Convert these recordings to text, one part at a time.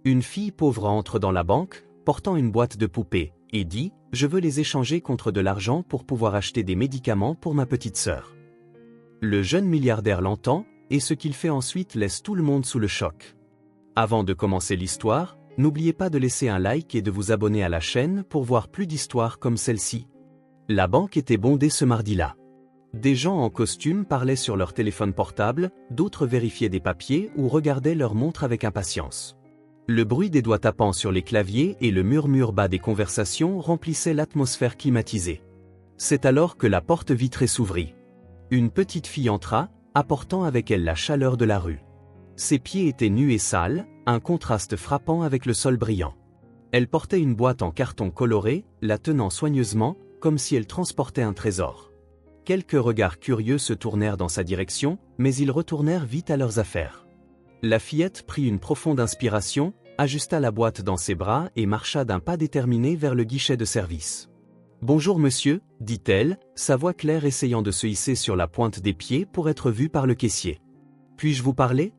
Une fille pauvre entre dans la banque, portant une boîte de poupées, et dit « Je veux les échanger contre de l'argent pour pouvoir acheter des médicaments pour ma petite sœur. » Le jeune milliardaire l'entend, et ce qu'il fait ensuite laisse tout le monde sous le choc. Avant de commencer l'histoire, n'oubliez pas de laisser un like et de vous abonner à la chaîne pour voir plus d'histoires comme celle-ci. La banque était bondée ce mardi-là. Des gens en costume parlaient sur leur téléphone portable, d'autres vérifiaient des papiers ou regardaient leur montre avec impatience. Le bruit des doigts tapant sur les claviers et le murmure bas des conversations remplissaient l'atmosphère climatisée. C'est alors que la porte vitrée s'ouvrit. Une petite fille entra, apportant avec elle la chaleur de la rue. Ses pieds étaient nus et sales, un contraste frappant avec le sol brillant. Elle portait une boîte en carton coloré, la tenant soigneusement, comme si elle transportait un trésor. Quelques regards curieux se tournèrent dans sa direction, mais ils retournèrent vite à leurs affaires. La fillette prit une profonde inspiration, ajusta la boîte dans ses bras et marcha d'un pas déterminé vers le guichet de service. « Bonjour monsieur », dit-elle, sa voix claire essayant de se hisser sur la pointe des pieds pour être vue par le caissier. « Puis-je vous parler ?»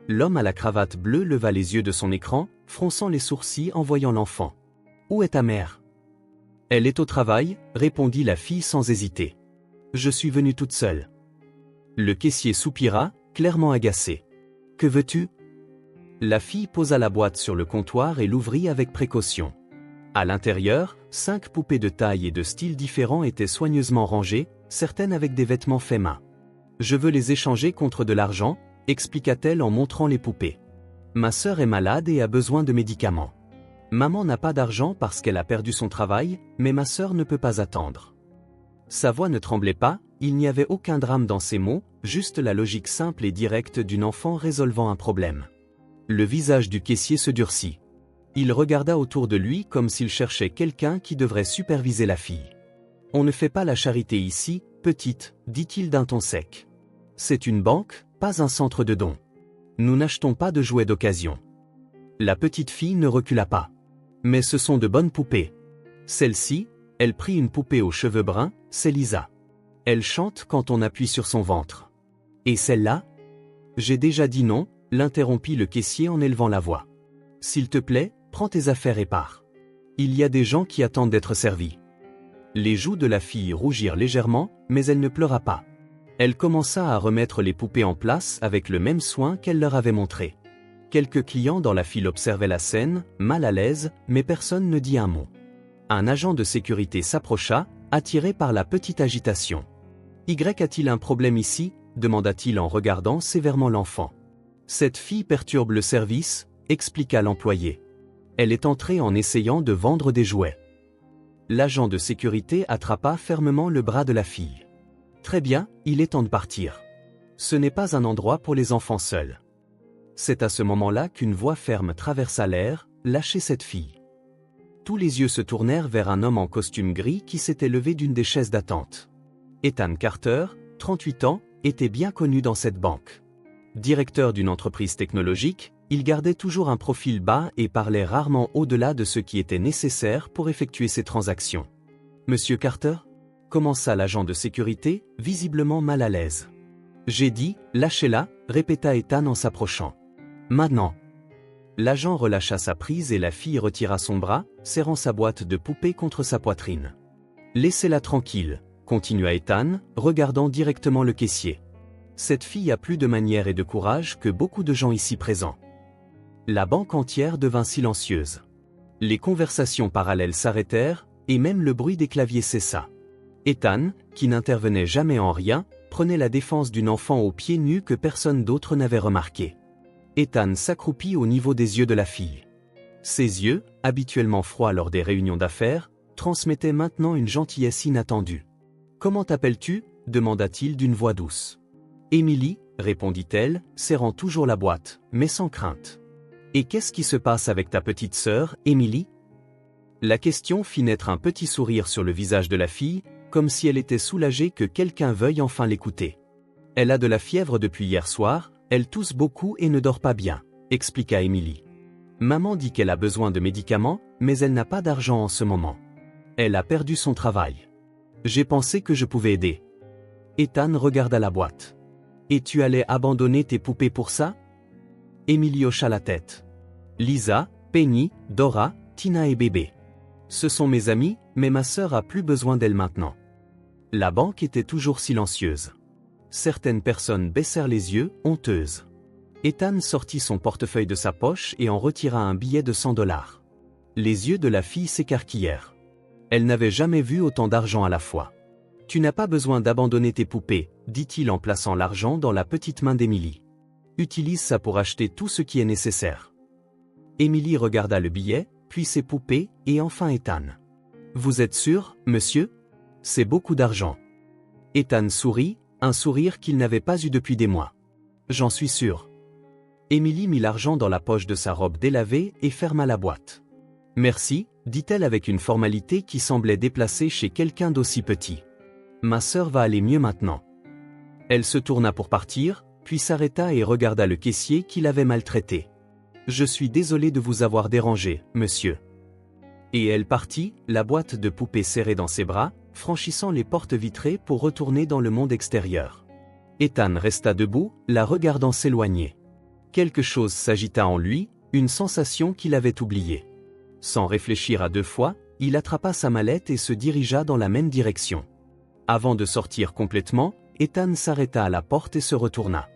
L'homme à la cravate bleue leva les yeux de son écran, fronçant les sourcils en voyant l'enfant. « Où est ta mère ?»« Elle est au travail », répondit la fille sans hésiter. « Je suis venue toute seule. » Le caissier soupira, clairement agacé. « Que veux-tu » La fille posa la boîte sur le comptoir et l'ouvrit avec précaution. À l'intérieur, 5 poupées de taille et de styles différents étaient soigneusement rangées, certaines avec des vêtements faits main. « Je veux les échanger contre de l'argent », expliqua-t-elle en montrant les poupées. « Ma sœur est malade et a besoin de médicaments. Maman n'a pas d'argent parce qu'elle a perdu son travail, mais ma sœur ne peut pas attendre. » Sa voix ne tremblait pas, il n'y avait aucun drame dans ses mots, juste la logique simple et directe d'une enfant résolvant un problème. Le visage du caissier se durcit. Il regarda autour de lui comme s'il cherchait quelqu'un qui devrait superviser la fille. « On ne fait pas la charité ici, petite, dit-il d'un ton sec. C'est une banque, pas un centre de dons. Nous n'achetons pas de jouets d'occasion. » La petite fille ne recula pas. « Mais ce sont de bonnes poupées. Celle-ci, » elle prit une poupée aux cheveux bruns, « c'est Lisa. Elle chante quand on appuie sur son ventre. »« Et celle-là » ? J'ai déjà dit non, l'interrompit le caissier en élevant la voix. « S'il te plaît, prends tes affaires et pars. Il y a des gens qui attendent d'être servis. » Les joues de la fille rougirent légèrement, mais elle ne pleura pas. Elle commença à remettre les poupées en place avec le même soin qu'elle leur avait montré. Quelques clients dans la file observaient la scène, mal à l'aise, mais personne ne dit un mot. Un agent de sécurité s'approcha, attiré par la petite agitation. « Y a-t-il un problème ici ?» demanda-t-il en regardant sévèrement l'enfant. « Cette fille perturbe le service », expliqua l'employé. « Elle est entrée en essayant de vendre des jouets. » L'agent de sécurité attrapa fermement le bras de la fille. « Très bien, il est temps de partir. Ce n'est pas un endroit pour les enfants seuls. » C'est à ce moment-là qu'une voix ferme traversa l'air, « Lâchez cette fille. » Tous les yeux se tournèrent vers un homme en costume gris qui s'était levé d'une des chaises d'attente. Ethan Carter, 38 ans, était bien connu dans cette banque. Directeur d'une entreprise technologique, il gardait toujours un profil bas et parlait rarement au-delà de ce qui était nécessaire pour effectuer ses transactions. « Monsieur Carter ?» commença l'agent de sécurité, visiblement mal à l'aise. « J'ai dit, lâchez-la », répéta Ethan en s'approchant. « Maintenant !» L'agent relâcha sa prise et la fille retira son bras, serrant sa boîte de poupées contre sa poitrine. « Laissez-la tranquille », continua Ethan, regardant directement le caissier. « Cette fille a plus de manières et de courage que beaucoup de gens ici présents. » La banque entière devint silencieuse. Les conversations parallèles s'arrêtèrent, et même le bruit des claviers cessa. Ethan, qui n'intervenait jamais en rien, prenait la défense d'une enfant aux pieds nus que personne d'autre n'avait remarqué. Ethan s'accroupit au niveau des yeux de la fille. Ses yeux, habituellement froids lors des réunions d'affaires, transmettaient maintenant une gentillesse inattendue. « Comment t'appelles-tu » demanda-t-il d'une voix douce. « Emily » répondit-elle, serrant toujours la boîte, mais sans crainte. « Et qu'est-ce qui se passe avec ta petite sœur, Emily ?» La question fit naître un petit sourire sur le visage de la fille, comme si elle était soulagée que quelqu'un veuille enfin l'écouter. « Elle a de la fièvre depuis hier soir, elle tousse beaucoup et ne dort pas bien, » expliqua Emily. « Maman dit qu'elle a besoin de médicaments, mais elle n'a pas d'argent en ce moment. Elle a perdu son travail. J'ai pensé que je pouvais aider. » Ethan regarda la boîte. « Et tu allais abandonner tes poupées pour ça ?» Emily hocha la tête. « Lisa, Penny, Dora, Tina et bébé. Ce sont mes amis, mais ma sœur a plus besoin d'elle maintenant. La banque était toujours silencieuse. Certaines personnes baissèrent les yeux, honteuses. Ethan sortit son portefeuille de sa poche et en retira un billet de $100. Les yeux de la fille s'écarquillèrent. Elle n'avait jamais vu autant d'argent à la fois. « Tu n'as pas besoin d'abandonner tes poupées, » dit-il en plaçant l'argent dans la petite main d'Emily. « Utilise ça pour acheter tout ce qui est nécessaire. » Emily regarda le billet, puis ses poupées, et enfin Ethan. « Vous êtes sûr, monsieur? C'est beaucoup d'argent. » Ethan sourit, un sourire qu'il n'avait pas eu depuis des mois. « J'en suis sûr. » Emily mit l'argent dans la poche de sa robe délavée et ferma la boîte. « Merci, » dit-elle avec une formalité qui semblait déplacée chez quelqu'un d'aussi petit. « Ma sœur va aller mieux maintenant. » Elle se tourna pour partir, puis s'arrêta et regarda le caissier qui l'avait maltraité. « Je suis désolé de vous avoir dérangé, monsieur. » Et elle partit, la boîte de poupées serrée dans ses bras, franchissant les portes vitrées pour retourner dans le monde extérieur. Ethan resta debout, la regardant s'éloigner. Quelque chose s'agita en lui, une sensation qu'il avait oubliée. Sans réfléchir à deux fois, il attrapa sa mallette et se dirigea dans la même direction. Avant de sortir complètement, Ethan s'arrêta à la porte et se retourna.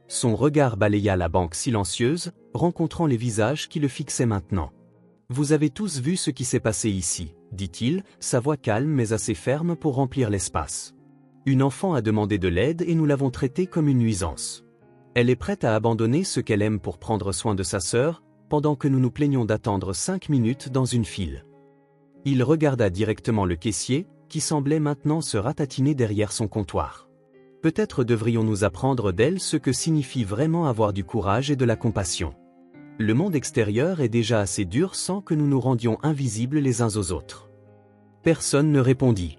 Son regard balaya la banque silencieuse, rencontrant les visages qui le fixaient maintenant. « Vous avez tous vu ce qui s'est passé ici, » dit-il, sa voix calme mais assez ferme pour remplir l'espace. « Une enfant a demandé de l'aide et nous l'avons traitée comme une nuisance. Elle est prête à abandonner ce qu'elle aime pour prendre soin de sa sœur, pendant que nous nous plaignons d'attendre 5 minutes dans une file. » Il regarda directement le caissier, qui semblait maintenant se ratatiner derrière son comptoir. « Peut-être devrions-nous apprendre d'elle ce que signifie vraiment avoir du courage et de la compassion. Le monde extérieur est déjà assez dur sans que nous nous rendions invisibles les uns aux autres. » Personne ne répondit.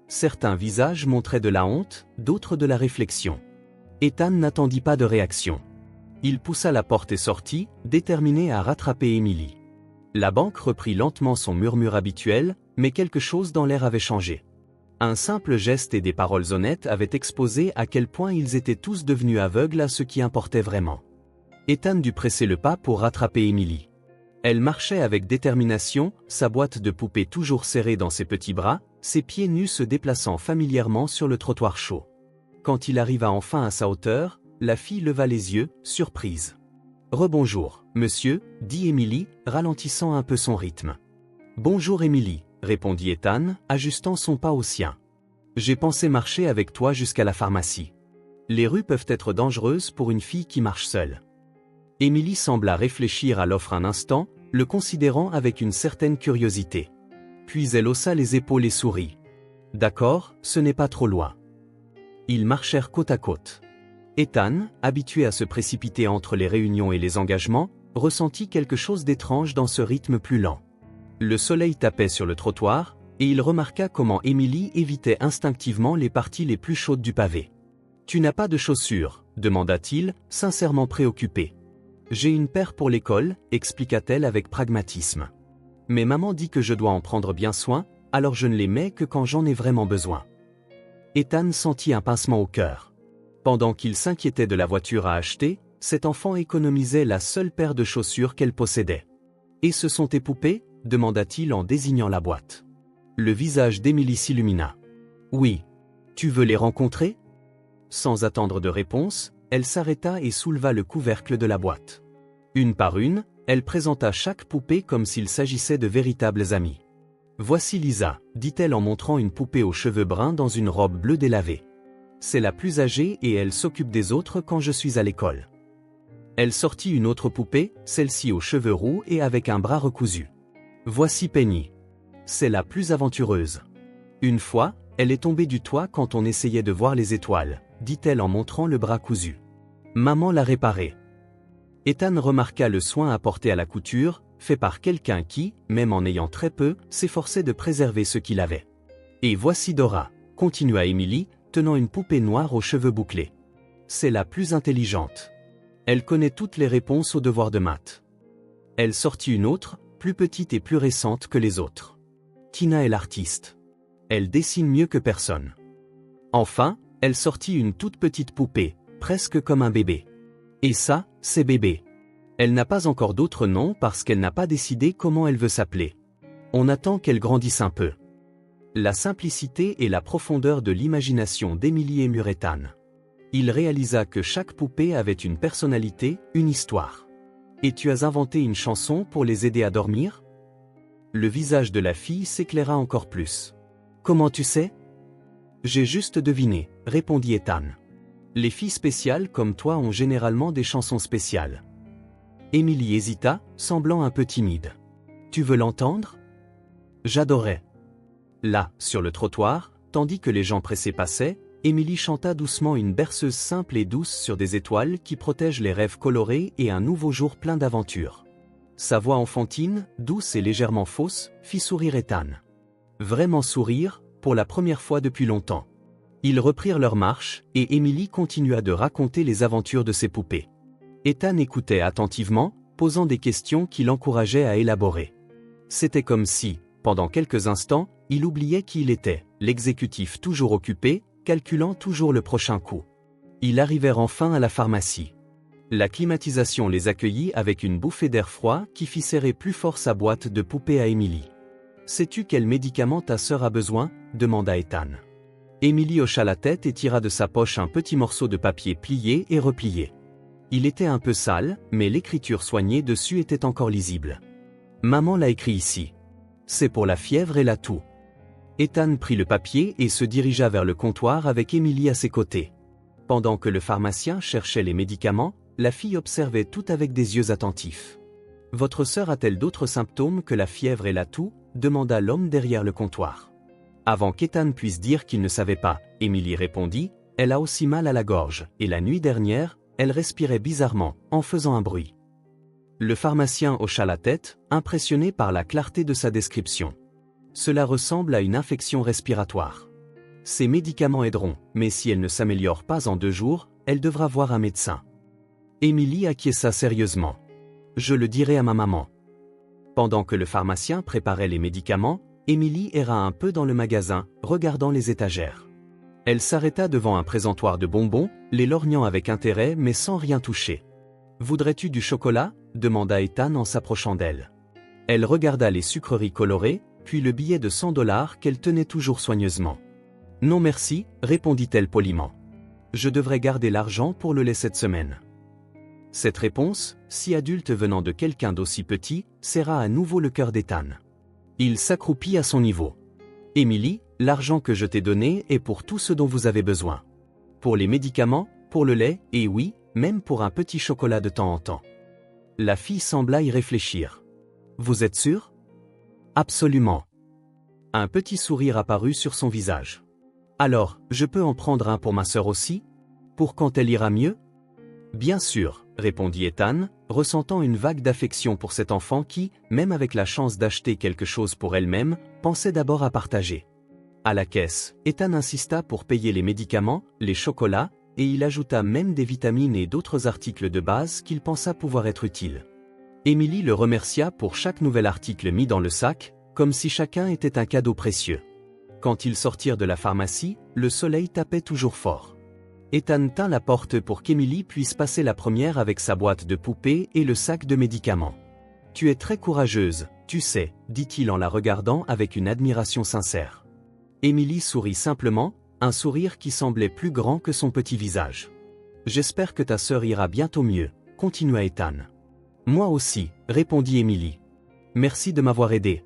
Certains visages montraient de la honte, d'autres de la réflexion. Ethan n'attendit pas de réaction. Il poussa la porte et sortit, déterminé à rattraper Emily. La banque reprit lentement son murmure habituel, mais quelque chose dans l'air avait changé. Un simple geste et des paroles honnêtes avaient exposé à quel point ils étaient tous devenus aveugles à ce qui importait vraiment. Ethan dut presser le pas pour rattraper Emily. Elle marchait avec détermination, sa boîte de poupée toujours serrée dans ses petits bras, ses pieds nus se déplaçant familièrement sur le trottoir chaud. Quand il arriva enfin à sa hauteur, la fille leva les yeux, surprise. « Rebonjour, monsieur, » dit Emily, ralentissant un peu son rythme. « Bonjour Emily, » répondit Ethan, ajustant son pas au sien. « J'ai pensé marcher avec toi jusqu'à la pharmacie. Les rues peuvent être dangereuses pour une fille qui marche seule. » Emily sembla réfléchir à l'offre un instant, le considérant avec une certaine curiosité. Puis elle haussa les épaules et sourit. « D'accord, ce n'est pas trop loin. » Ils marchèrent côte à côte. Ethan, habitué à se précipiter entre les réunions et les engagements, ressentit quelque chose d'étrange dans ce rythme plus lent. Le soleil tapait sur le trottoir, et il remarqua comment Emily évitait instinctivement les parties les plus chaudes du pavé. « Tu n'as pas de chaussures ?» demanda-t-il, sincèrement préoccupé. « J'ai une paire pour l'école » expliqua-t-elle avec pragmatisme. « Mais maman dit que je dois en prendre bien soin, alors je ne les mets que quand j'en ai vraiment besoin. » Ethan sentit un pincement au cœur. Pendant qu'il s'inquiétait de la voiture à acheter, cet enfant économisait la seule paire de chaussures qu'elle possédait. « Et ce sont tes poupées ?» demanda-t-il en désignant la boîte. Le visage d'Emily s'illumina. « Oui. Tu veux les rencontrer ?» Sans attendre de réponse, elle s'arrêta et souleva le couvercle de la boîte. Une par une, elle présenta chaque poupée comme s'il s'agissait de véritables amis. « Voici Lisa, » dit-elle en montrant une poupée aux cheveux bruns dans une robe bleue délavée. « C'est la plus âgée et elle s'occupe des autres quand je suis à l'école. » Elle sortit une autre poupée, celle-ci aux cheveux roux et avec un bras recousu. « Voici Penny. C'est la plus aventureuse. Une fois, elle est tombée du toit quand on essayait de voir les étoiles, » dit-elle en montrant le bras cousu. « Maman l'a réparé. » Ethan remarqua le soin apporté à la couture, fait par quelqu'un qui, même en ayant très peu, s'efforçait de préserver ce qu'il avait. « Et voici Dora, » continua Emily, tenant une poupée noire aux cheveux bouclés. « C'est la plus intelligente. Elle connaît toutes les réponses aux devoirs de maths. » Elle sortit une autre, plus petite et plus récente que les autres. Tina est l'artiste. Elle dessine mieux que personne. Enfin, elle sortit une toute petite poupée, presque comme un bébé. « Et ça, c'est bébé. Elle n'a pas encore d'autre nom parce qu'elle n'a pas décidé comment elle veut s'appeler. On attend qu'elle grandisse un peu. La simplicité et la profondeur de l'imagination d'Émilie émurent Ethan. Il réalisa que chaque poupée avait une personnalité, une histoire. Et tu as inventé une chanson pour les aider à dormir? Le visage de la fille s'éclaira encore plus. Comment tu sais? J'ai juste deviné, répondit Ethan. Les filles spéciales comme toi ont généralement des chansons spéciales. Émilie hésita, semblant un peu timide. Tu veux l'entendre? J'adorais. Là, sur le trottoir, tandis que les gens pressés passaient, Émilie chanta doucement une berceuse simple et douce sur des étoiles qui protègent les rêves colorés et un nouveau jour plein d'aventures. Sa voix enfantine, douce et légèrement fausse, fit sourire Ethan. Vraiment sourire, pour la première fois depuis longtemps. Ils reprirent leur marche, et Émilie continua de raconter les aventures de ses poupées. Ethan écoutait attentivement, posant des questions qui l'encourageaient à élaborer. C'était comme si, pendant quelques instants, il oubliait qui il était, l'exécutif toujours occupé, calculant toujours le prochain coup. Ils arrivèrent enfin à la pharmacie. La climatisation les accueillit avec une bouffée d'air froid qui fit serrer plus fort sa boîte de poupées à Émilie. « Sais-tu quel médicament ta sœur a besoin ?» demanda Ethan. Émilie hocha la tête et tira de sa poche un petit morceau de papier plié et replié. Il était un peu sale, mais l'écriture soignée dessus était encore lisible. « Maman l'a écrit ici. C'est pour la fièvre et la toux. » Ethan prit le papier et se dirigea vers le comptoir avec Émilie à ses côtés. Pendant que le pharmacien cherchait les médicaments, la fille observait tout avec des yeux attentifs. « Votre sœur a-t-elle d'autres symptômes que la fièvre et la toux ?» demanda l'homme derrière le comptoir. Avant qu'Ethan puisse dire qu'il ne savait pas, Émilie répondit « Elle a aussi mal à la gorge, et la nuit dernière, elle respirait bizarrement, en faisant un bruit. » Le pharmacien hocha la tête, impressionné par la clarté de sa description. « Cela ressemble à une infection respiratoire. Ces médicaments aideront, mais si elle ne s'améliore pas en 2 jours, elle devra voir un médecin. » Émilie acquiesça sérieusement. « Je le dirai à ma maman. » Pendant que le pharmacien préparait les médicaments, Émilie erra un peu dans le magasin, regardant les étagères. Elle s'arrêta devant un présentoir de bonbons, les lorgnant avec intérêt mais sans rien toucher. « Voudrais-tu du chocolat ?» demanda Ethan en s'approchant d'elle. Elle regarda les sucreries colorées, puis le billet de $100 qu'elle tenait toujours soigneusement. « Non merci, répondit-elle poliment. Je devrais garder l'argent pour le lait cette semaine. » Cette réponse, si adulte venant de quelqu'un d'aussi petit, serra à nouveau le cœur d'Ethan. Il s'accroupit à son niveau. « Émilie, l'argent que je t'ai donné est pour tout ce dont vous avez besoin. Pour les médicaments, pour le lait, et oui, même pour un petit chocolat de temps en temps. » La fille sembla y réfléchir. « Vous êtes sûr ? » ?»« Absolument. » Un petit sourire apparut sur son visage. « Alors, je peux en prendre un pour ma sœur aussi ? Pour quand elle ira mieux ? » « Bien sûr, » répondit Ethan, ressentant une vague d'affection pour cet enfant qui, même avec la chance d'acheter quelque chose pour elle-même, pensait d'abord à partager. À la caisse, Ethan insista pour payer les médicaments, les chocolats, et il ajouta même des vitamines et d'autres articles de base qu'il pensa pouvoir être utiles. Émilie le remercia pour chaque nouvel article mis dans le sac, comme si chacun était un cadeau précieux. Quand ils sortirent de la pharmacie, le soleil tapait toujours fort. Ethan tint la porte pour qu'Émilie puisse passer la première avec sa boîte de poupées et le sac de médicaments. « Tu es très courageuse, tu sais, » dit-il en la regardant avec une admiration sincère. Émilie sourit simplement, un sourire qui semblait plus grand que son petit visage. « J'espère que ta sœur ira bientôt mieux, » continua Ethan. « Moi aussi, » répondit Émilie. « Merci de m'avoir aidé. »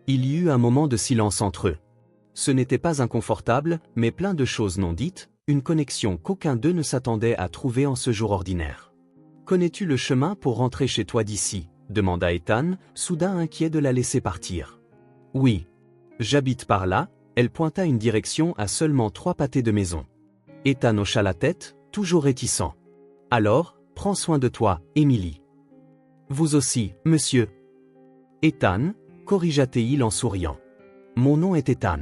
Il y eut un moment de silence entre eux. Ce n'était pas inconfortable, mais plein de choses non dites, une connexion qu'aucun d'eux ne s'attendait à trouver en ce jour ordinaire. « Connais-tu le chemin pour rentrer chez toi d'ici ?» demanda Ethan, soudain inquiet de la laisser partir. « Oui. J'habite par là », elle pointa une direction à seulement 3 pâtés de maison. Ethan hocha la tête, toujours réticent. « Alors, prends soin de toi, Émilie. »« Vous aussi, monsieur. » « Ethan, » corrigea-t-il en souriant. « Mon nom est Ethan. »«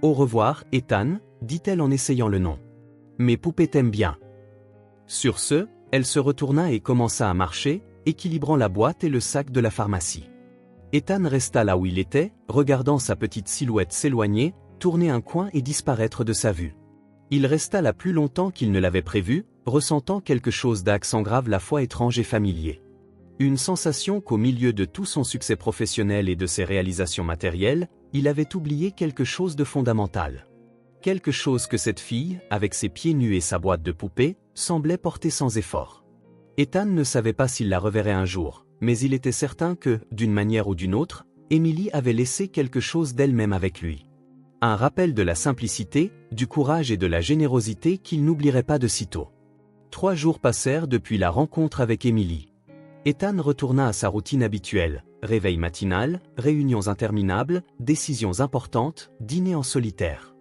Au revoir, Ethan, » dit-elle en essayant le nom. « Mes poupées t'aiment bien. » Sur ce, elle se retourna et commença à marcher, équilibrant la boîte et le sac de la pharmacie. Ethan resta là où il était, regardant sa petite silhouette s'éloigner, tourner un coin et disparaître de sa vue. Il resta là plus longtemps qu'il ne l'avait prévu, ressentant quelque chose d'accent grave la fois étrange et familier. Une sensation qu'au milieu de tout son succès professionnel et de ses réalisations matérielles, il avait oublié quelque chose de fondamental. Quelque chose que cette fille, avec ses pieds nus et sa boîte de poupée, semblait porter sans effort. Ethan ne savait pas s'il la reverrait un jour, mais il était certain que, d'une manière ou d'une autre, Emily avait laissé quelque chose d'elle-même avec lui. Un rappel de la simplicité, du courage et de la générosité qu'il n'oublierait pas de sitôt. 3 jours passèrent depuis la rencontre avec Emily. Ethan retourna à sa routine habituelle, réveil matinal, réunions interminables, décisions importantes, dîner en solitaire.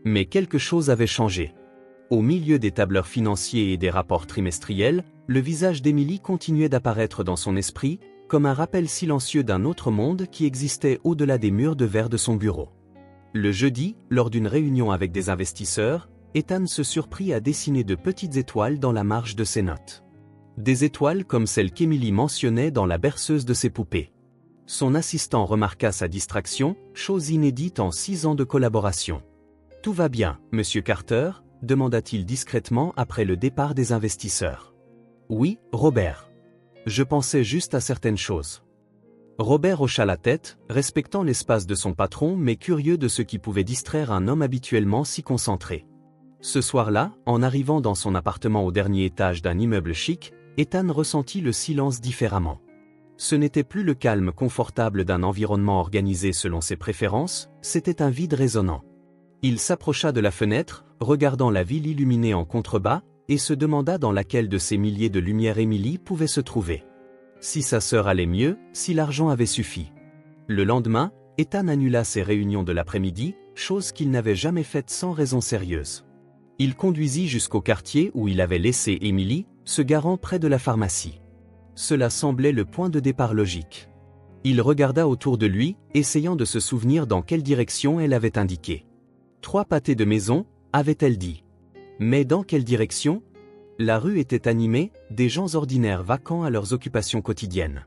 Mais quelque chose avait changé. Au milieu des tableurs financiers et des rapports trimestriels, le visage d'Emily continuait d'apparaître dans son esprit, comme un rappel silencieux d'un autre monde qui existait au-delà des murs de verre de son bureau. Le jeudi, lors d'une réunion avec des investisseurs, Ethan se surprit à dessiner de petites étoiles dans la marge de ses notes. Des étoiles comme celles qu'Emily mentionnait dans la berceuse de ses poupées. Son assistant remarqua sa distraction, chose inédite en 6 ans de collaboration. « Tout va bien, Monsieur Carter ?» demanda-t-il discrètement après le départ des investisseurs. « Oui, Robert. Je pensais juste à certaines choses. » Robert hocha la tête, respectant l'espace de son patron mais curieux de ce qui pouvait distraire un homme habituellement si concentré. Ce soir-là, en arrivant dans son appartement au dernier étage d'un immeuble chic, Ethan ressentit le silence différemment. Ce n'était plus le calme confortable d'un environnement organisé selon ses préférences, c'était un vide résonnant. Il s'approcha de la fenêtre, regardant la ville illuminée en contrebas, et se demanda dans laquelle de ces milliers de lumières Emily pouvait se trouver. Si sa sœur allait mieux, si l'argent avait suffi. Le lendemain, Ethan annula ses réunions de l'après-midi, chose qu'il n'avait jamais faite sans raison sérieuse. Il conduisit jusqu'au quartier où il avait laissé Emily, se garant près de la pharmacie. Cela semblait le point de départ logique. Il regarda autour de lui, essayant de se souvenir dans quelle direction elle avait indiqué. 3 pâtés de maison, avait-elle dit. Mais dans quelle direction? La rue était animée, des gens ordinaires vaquant à leurs occupations quotidiennes.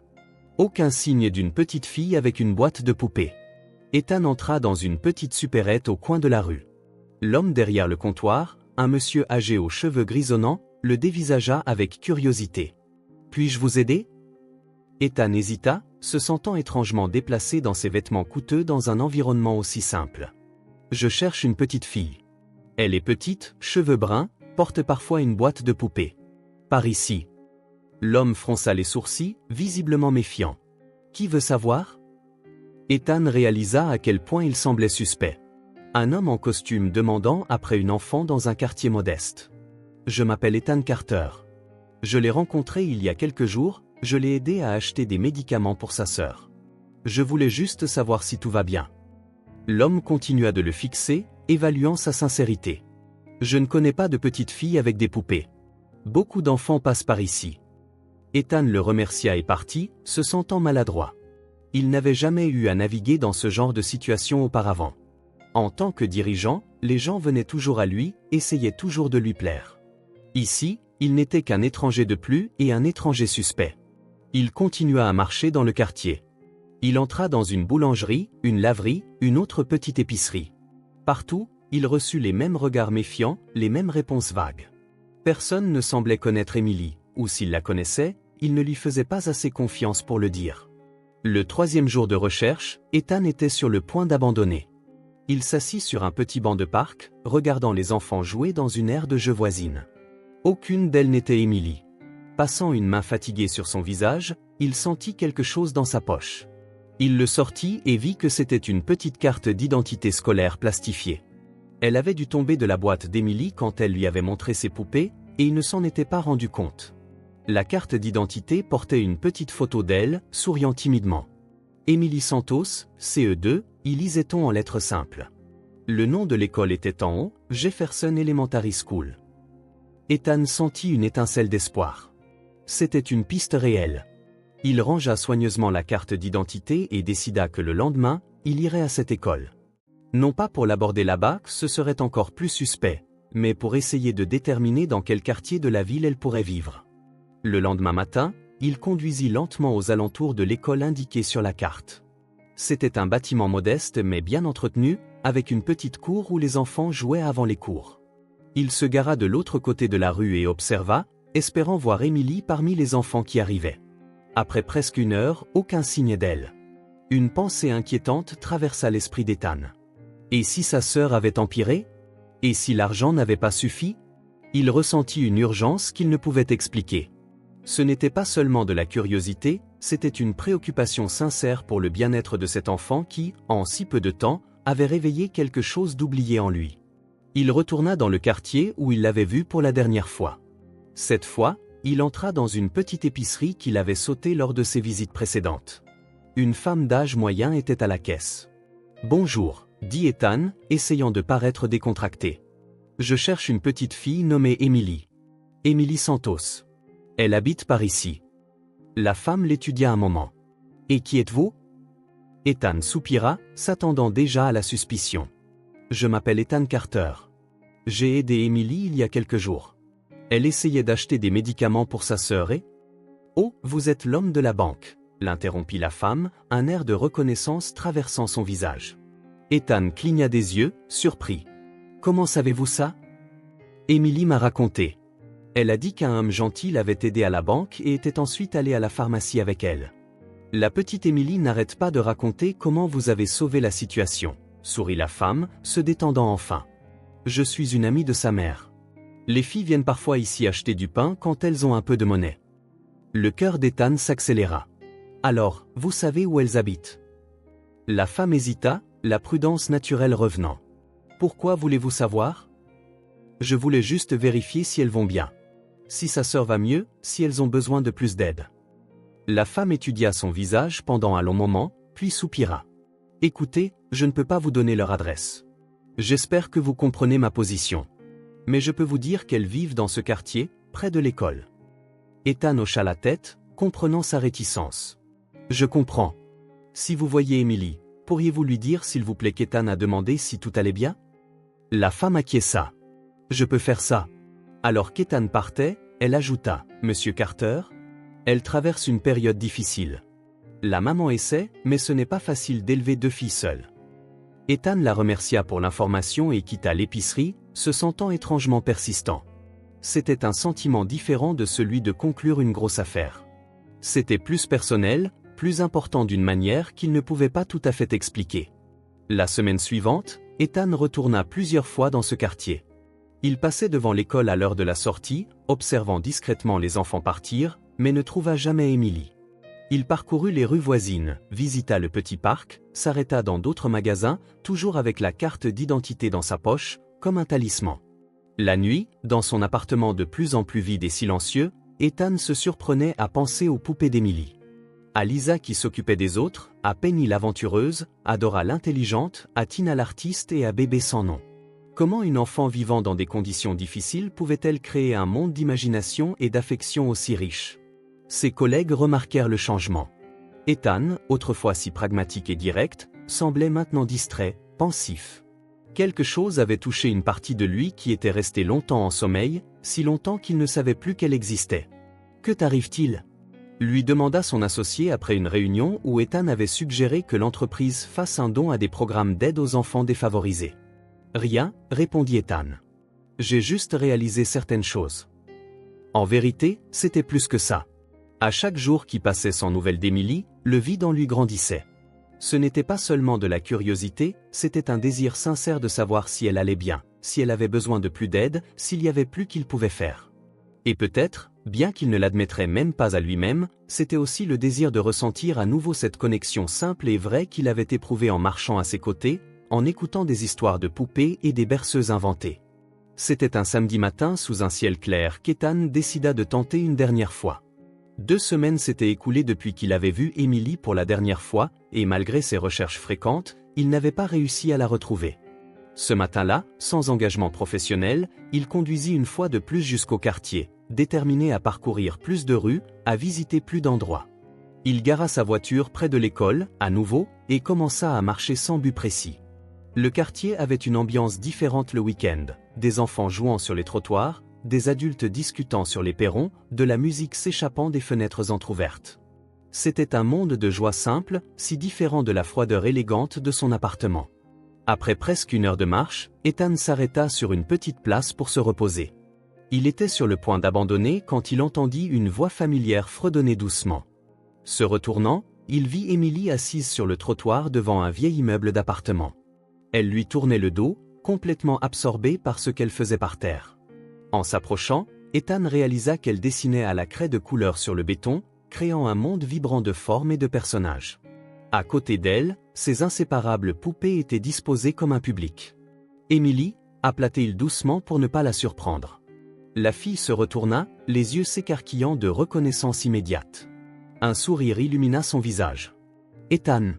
Aucun signe d'une petite fille avec une boîte de poupée. Ethan entra dans une petite supérette au coin de la rue. L'homme derrière le comptoir, un monsieur âgé aux cheveux grisonnants, le dévisagea avec curiosité. « Puis-je vous aider ?» Ethan hésita, se sentant étrangement déplacé dans ses vêtements coûteux dans un environnement aussi simple. « Je cherche une petite fille. Elle est petite, cheveux bruns, porte parfois une boîte de poupée. Par ici. » L'homme fronça les sourcils, visiblement méfiant. « Qui veut savoir ?» Ethan réalisa à quel point il semblait suspect. Un homme en costume demandant après une enfant dans un quartier modeste. « Je m'appelle Ethan Carter. Je l'ai rencontré il y a quelques jours, je l'ai aidé à acheter des médicaments pour sa sœur. Je voulais juste savoir si tout va bien. » L'homme continua de le fixer, évaluant sa sincérité. « Je ne connais pas de petite fille avec des poupées. Beaucoup d'enfants passent par ici. » Ethan le remercia et partit, se sentant maladroit. Il n'avait jamais eu à naviguer dans ce genre de situation auparavant. En tant que dirigeant, les gens venaient toujours à lui, essayaient toujours de lui plaire. Ici, il n'était qu'un étranger de plus et un étranger suspect. Il continua à marcher dans le quartier. Il entra dans une boulangerie, une laverie, une autre petite épicerie. Partout, il reçut les mêmes regards méfiants, les mêmes réponses vagues. Personne ne semblait connaître Emily, ou s'il la connaissait, il ne lui faisait pas assez confiance pour le dire. Le 3e jour de recherche, Ethan était sur le point d'abandonner. Il s'assit sur un petit banc de parc, regardant les enfants jouer dans une aire de jeu voisine. Aucune d'elles n'était Emily. Passant une main fatiguée sur son visage, il sentit quelque chose dans sa poche. Il le sortit et vit que c'était une petite carte d'identité scolaire plastifiée. Elle avait dû tomber de la boîte d'Emily quand elle lui avait montré ses poupées, et il ne s'en était pas rendu compte. La carte d'identité portait une petite photo d'elle, souriant timidement. Emily Santos, CE2, y lisait-on en lettres simples. Le nom de l'école était en haut, Jefferson Elementary School. Ethan sentit une étincelle d'espoir. C'était une piste réelle. Il rangea soigneusement la carte d'identité et décida que le lendemain, il irait à cette école. Non pas pour l'aborder là-bas, ce serait encore plus suspect, mais pour essayer de déterminer dans quel quartier de la ville elle pourrait vivre. Le lendemain matin, il conduisit lentement aux alentours de l'école indiquée sur la carte. C'était un bâtiment modeste mais bien entretenu, avec une petite cour où les enfants jouaient avant les cours. Il se gara de l'autre côté de la rue et observa, espérant voir Émilie parmi les enfants qui arrivaient. Après presque une heure, aucun signe d'elle. Une pensée inquiétante traversa l'esprit d'Ethan. Et si sa sœur avait empiré? Et si l'argent n'avait pas suffi? Il ressentit une urgence qu'il ne pouvait expliquer. Ce n'était pas seulement de la curiosité, c'était une préoccupation sincère pour le bien-être de cet enfant qui, en si peu de temps, avait réveillé quelque chose d'oublié en lui. Il retourna dans le quartier où il l'avait vu pour la dernière fois. Cette fois, il entra dans une petite épicerie qu'il avait sautée lors de ses visites précédentes. Une femme d'âge moyen était à la caisse. « Bonjour », dit Ethan, essayant de paraître décontracté. « Je cherche une petite fille nommée Émilie. Émilie Santos. Elle habite par ici. » La femme l'étudia un moment. « Et qui êtes-vous » Ethan soupira, s'attendant déjà à la suspicion. « Je m'appelle Ethan Carter. J'ai aidé Émilie il y a quelques jours. Elle essayait d'acheter des médicaments pour sa sœur et... »« Oh, vous êtes l'homme de la banque » l'interrompit la femme, un air de reconnaissance traversant son visage. Ethan cligna des yeux, surpris. « Comment savez-vous ça » Émilie m'a raconté. Elle a dit qu'un homme gentil l'avait aidé à la banque et était ensuite allé à la pharmacie avec elle. La petite Émilie n'arrête pas de raconter comment vous avez sauvé la situation, sourit la femme, se détendant enfin. Je suis une amie de sa mère. Les filles viennent parfois ici acheter du pain quand elles ont un peu de monnaie. Le cœur d'Ethan s'accéléra. Alors, vous savez où elles habitent? La femme hésita, la prudence naturelle revenant. Pourquoi voulez-vous savoir? Je voulais juste vérifier si elles vont bien. Si sa sœur va mieux, si elles ont besoin de plus d'aide. La femme étudia son visage pendant un long moment, puis soupira. Écoutez, je ne peux pas vous donner leur adresse. J'espère que vous comprenez ma position. Mais je peux vous dire qu'elles vivent dans ce quartier, près de l'école. Ethan hocha la tête, comprenant sa réticence. Je comprends. Si vous voyez Émilie, pourriez-vous lui dire s'il vous plaît qu'Ethan a demandé si tout allait bien? La femme acquiesça. Je peux faire ça. Alors qu'Ethan partait, elle ajouta, Monsieur Carter? Elle traverse une période difficile. La maman essaie, mais ce n'est pas facile d'élever 2 filles seules. Ethan la remercia pour l'information et quitta l'épicerie, se sentant étrangement persistant. C'était un sentiment différent de celui de conclure une grosse affaire. C'était plus personnel, plus important d'une manière qu'il ne pouvait pas tout à fait expliquer. La semaine suivante, Ethan retourna plusieurs fois dans ce quartier. Il passait devant l'école à l'heure de la sortie, observant discrètement les enfants partir, mais ne trouva jamais Émilie. Il parcourut les rues voisines, visita le petit parc, s'arrêta dans d'autres magasins, toujours avec la carte d'identité dans sa poche, comme un talisman. La nuit, dans son appartement de plus en plus vide et silencieux, Ethan se surprenait à penser aux poupées d'Émilie. À Lisa qui s'occupait des autres, à Penny l'aventureuse, à Dora l'intelligente, à Tina l'artiste et à Bébé sans nom. Comment une enfant vivant dans des conditions difficiles pouvait-elle créer un monde d'imagination et d'affection aussi riche? Ses collègues remarquèrent le changement. Ethan, autrefois si pragmatique et direct, semblait maintenant distrait, pensif. Quelque chose avait touché une partie de lui qui était restée longtemps en sommeil, si longtemps qu'il ne savait plus qu'elle existait. « Que t'arrive-t-il » lui demanda son associé après une réunion où Ethan avait suggéré que l'entreprise fasse un don à des programmes d'aide aux enfants défavorisés. « Rien, répondit Ethan. J'ai juste réalisé certaines choses. » En vérité, c'était plus que ça. À chaque jour qui passait sans nouvelles d'Émilie, le vide en lui grandissait. Ce n'était pas seulement de la curiosité, c'était un désir sincère de savoir si elle allait bien, si elle avait besoin de plus d'aide, s'il y avait plus qu'il pouvait faire. Et peut-être, bien qu'il ne l'admettrait même pas à lui-même, c'était aussi le désir de ressentir à nouveau cette connexion simple et vraie qu'il avait éprouvée en marchant à ses côtés, en écoutant des histoires de poupées et des berceuses inventées. C'était un samedi matin sous un ciel clair qu'Ethan décida de tenter une dernière fois. 2 semaines s'étaient écoulées depuis qu'il avait vu Émilie pour la dernière fois, et malgré ses recherches fréquentes, il n'avait pas réussi à la retrouver. Ce matin-là, sans engagement professionnel, il conduisit une fois de plus jusqu'au quartier, déterminé à parcourir plus de rues, à visiter plus d'endroits. Il gara sa voiture près de l'école, à nouveau, et commença à marcher sans but précis. Le quartier avait une ambiance différente le week-end, des enfants jouant sur les trottoirs, des adultes discutant sur les perrons, de la musique s'échappant des fenêtres entr'ouvertes. C'était un monde de joie simple, si différent de la froideur élégante de son appartement. Après presque 1 heure de marche, Ethan s'arrêta sur une petite place pour se reposer. Il était sur le point d'abandonner quand il entendit une voix familière fredonner doucement. Se retournant, il vit Emily assise sur le trottoir devant un vieil immeuble d'appartement. Elle lui tournait le dos, complètement absorbée par ce qu'elle faisait par terre. En s'approchant, Ethan réalisa qu'elle dessinait à la craie de couleur sur le béton, créant un monde vibrant de formes et de personnages. À côté d'elle, ses inséparables poupées étaient disposées comme un public. « Emily » appela-t-il doucement pour ne pas la surprendre. La fille se retourna, les yeux s'écarquillant de reconnaissance immédiate. Un sourire illumina son visage. « Ethan,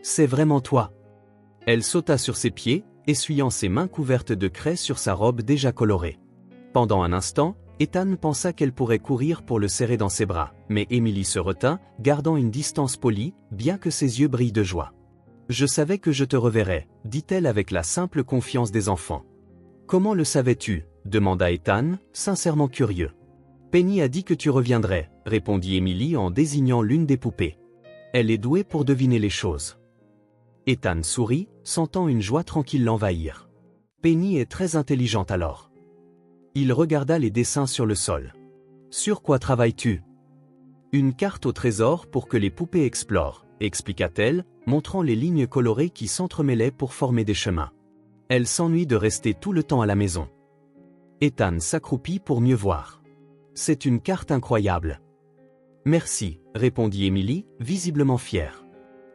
c'est vraiment toi !» Elle sauta sur ses pieds, essuyant ses mains couvertes de craie sur sa robe déjà colorée. Pendant un instant, Ethan pensa qu'elle pourrait courir pour le serrer dans ses bras, mais Emily se retint, gardant une distance polie, bien que ses yeux brillent de joie. « Je savais que je te reverrais, » dit-elle avec la simple confiance des enfants. « Comment le savais-tu » demanda Ethan, sincèrement curieux. « Penny a dit que tu reviendrais, » répondit Emily en désignant l'une des poupées. « Elle est douée pour deviner les choses. » Ethan sourit, sentant une joie tranquille l'envahir. « Penny est très intelligente alors. » Il regarda les dessins sur le sol. « Sur quoi travailles-tu » ? « Une carte au trésor pour que les poupées explorent, » expliqua-t-elle, montrant les lignes colorées qui s'entremêlaient pour former des chemins. Elle s'ennuie de rester tout le temps à la maison. Ethan s'accroupit pour mieux voir. « C'est une carte incroyable. »« Merci, » répondit Emily, visiblement fière.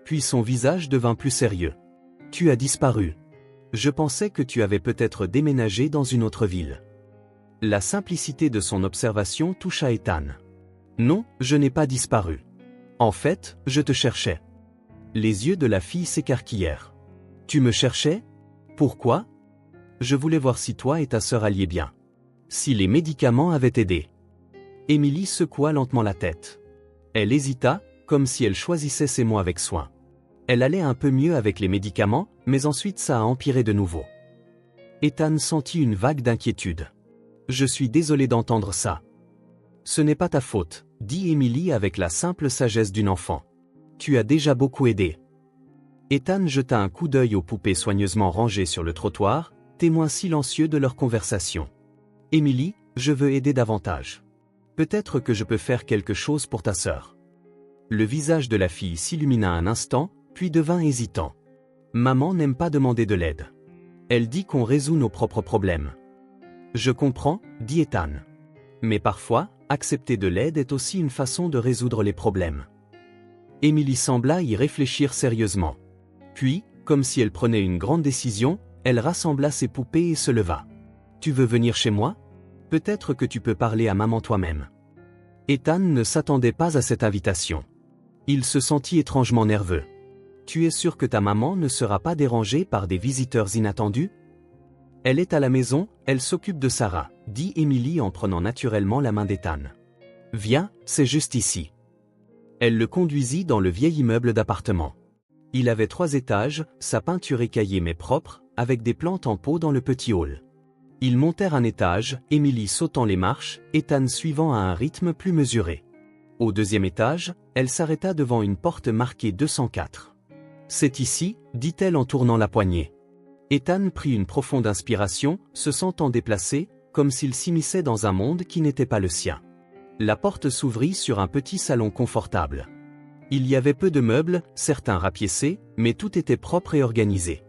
Puis son visage devint plus sérieux. « Tu as disparu. Je pensais que tu avais peut-être déménagé dans une autre ville. » La simplicité de son observation toucha Ethan. « Non, je n'ai pas disparu. En fait, je te cherchais. » Les yeux de la fille s'écarquillèrent. « Tu me cherchais ? Pourquoi ? » « Je voulais voir si toi et ta sœur alliez bien. Si les médicaments avaient aidé. » Emily secoua lentement la tête. Elle hésita, comme si elle choisissait ses mots avec soin. Elle allait un peu mieux avec les médicaments, mais ensuite ça a empiré de nouveau. Ethan sentit une vague d'inquiétude. « Je suis désolé d'entendre ça. »« Ce n'est pas ta faute, » dit Emily avec la simple sagesse d'une enfant. « Tu as déjà beaucoup aidé. » Ethan jeta un coup d'œil aux poupées soigneusement rangées sur le trottoir, témoins silencieux de leur conversation. « Emily, je veux aider davantage. Peut-être que je peux faire quelque chose pour ta sœur. » Le visage de la fille s'illumina un instant, puis devint hésitant. « Maman n'aime pas demander de l'aide. Elle dit qu'on résout nos propres problèmes. » « Je comprends, » dit Ethan. « Mais parfois, accepter de l'aide est aussi une façon de résoudre les problèmes. » Emily sembla y réfléchir sérieusement. Puis, comme si elle prenait une grande décision, elle rassembla ses poupées et se leva. « Tu veux venir chez moi ? Peut-être que tu peux parler à maman toi-même. » Ethan ne s'attendait pas à cette invitation. Il se sentit étrangement nerveux. « Tu es sûr que ta maman ne sera pas dérangée par des visiteurs inattendus ? » « Elle est à la maison, elle s'occupe de Sarah, » dit Emily en prenant naturellement la main d'Ethan. « Viens, c'est juste ici. » Elle le conduisit dans le vieil immeuble d'appartement. Il avait 3 étages, sa peinture écaillée mais propre, avec des plantes en pot dans le petit hall. Ils montèrent un étage, Emily sautant les marches, Ethan suivant à un rythme plus mesuré. Au 2e étage, elle s'arrêta devant une porte marquée 204. « C'est ici, » dit-elle en tournant la poignée. Ethan prit une profonde inspiration, se sentant déplacé, comme s'il s'immisçait dans un monde qui n'était pas le sien. La porte s'ouvrit sur un petit salon confortable. Il y avait peu de meubles, certains rapiécés, mais tout était propre et organisé.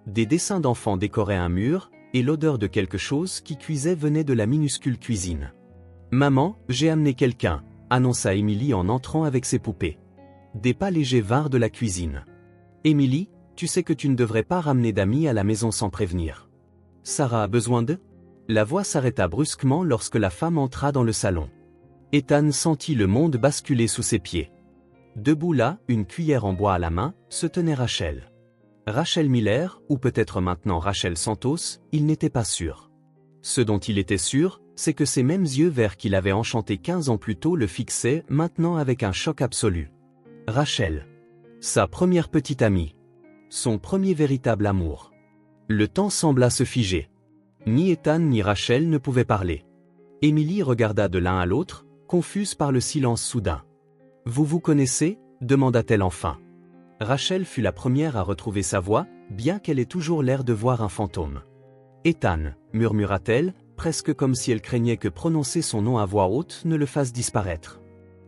Des dessins d'enfants décoraient un mur, et l'odeur de quelque chose qui cuisait venait de la minuscule cuisine. « Maman, j'ai amené quelqu'un », annonça Emily en entrant avec ses poupées. Des pas légers vinrent de la cuisine. « Emily, tu sais que tu ne devrais pas ramener d'amis à la maison sans prévenir. Sarah a besoin d'eux ?» La voix s'arrêta brusquement lorsque la femme entra dans le salon. Ethan sentit le monde basculer sous ses pieds. Debout là, une cuillère en bois à la main, se tenait Rachel. Rachel Miller, ou peut-être maintenant Rachel Santos, il n'était pas sûr. Ce dont il était sûr, c'est que ces mêmes yeux verts qu'il avait enchantés 15 ans plus tôt le fixaient maintenant avec un choc absolu. Rachel. Sa première petite amie. Son premier véritable amour. Le temps sembla se figer. Ni Ethan ni Rachel ne pouvaient parler. Emily regarda de l'un à l'autre, confuse par le silence soudain. « Vous vous connaissez » demanda-t-elle enfin. Rachel fut la première à retrouver sa voix, bien qu'elle ait toujours l'air de voir un fantôme. Ethan, murmura-t-elle, presque comme si elle craignait que prononcer son nom à voix haute ne le fasse disparaître.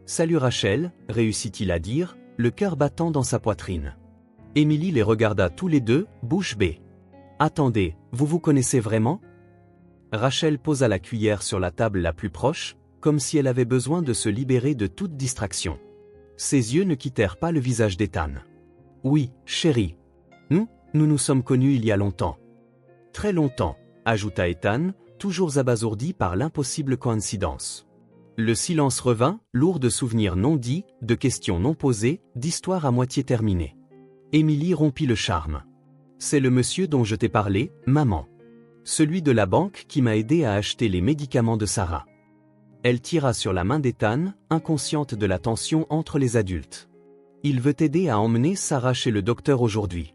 Salut Rachel, réussit-il à dire, le cœur battant dans sa poitrine. Emily les regarda tous les deux, bouche bée. Attendez, vous vous connaissez vraiment? Rachel posa la cuillère sur la table la plus proche, comme si elle avait besoin de se libérer de toute distraction. Ses yeux ne quittèrent pas le visage d'Ethan. Oui, chérie. Nous nous sommes connus il y a longtemps. Très longtemps, ajouta Ethan, toujours abasourdi par l'impossible coïncidence. Le silence revint, lourd de souvenirs non dits, de questions non posées, d'histoires à moitié terminées. Emily rompit le charme. C'est le monsieur dont je t'ai parlé, maman. Celui de la banque qui m'a aidé à acheter les médicaments de Sarah. Elle tira sur la main d'Ethan, inconsciente de la tension entre les adultes. Il veut t'aider à emmener Sarah chez le docteur aujourd'hui.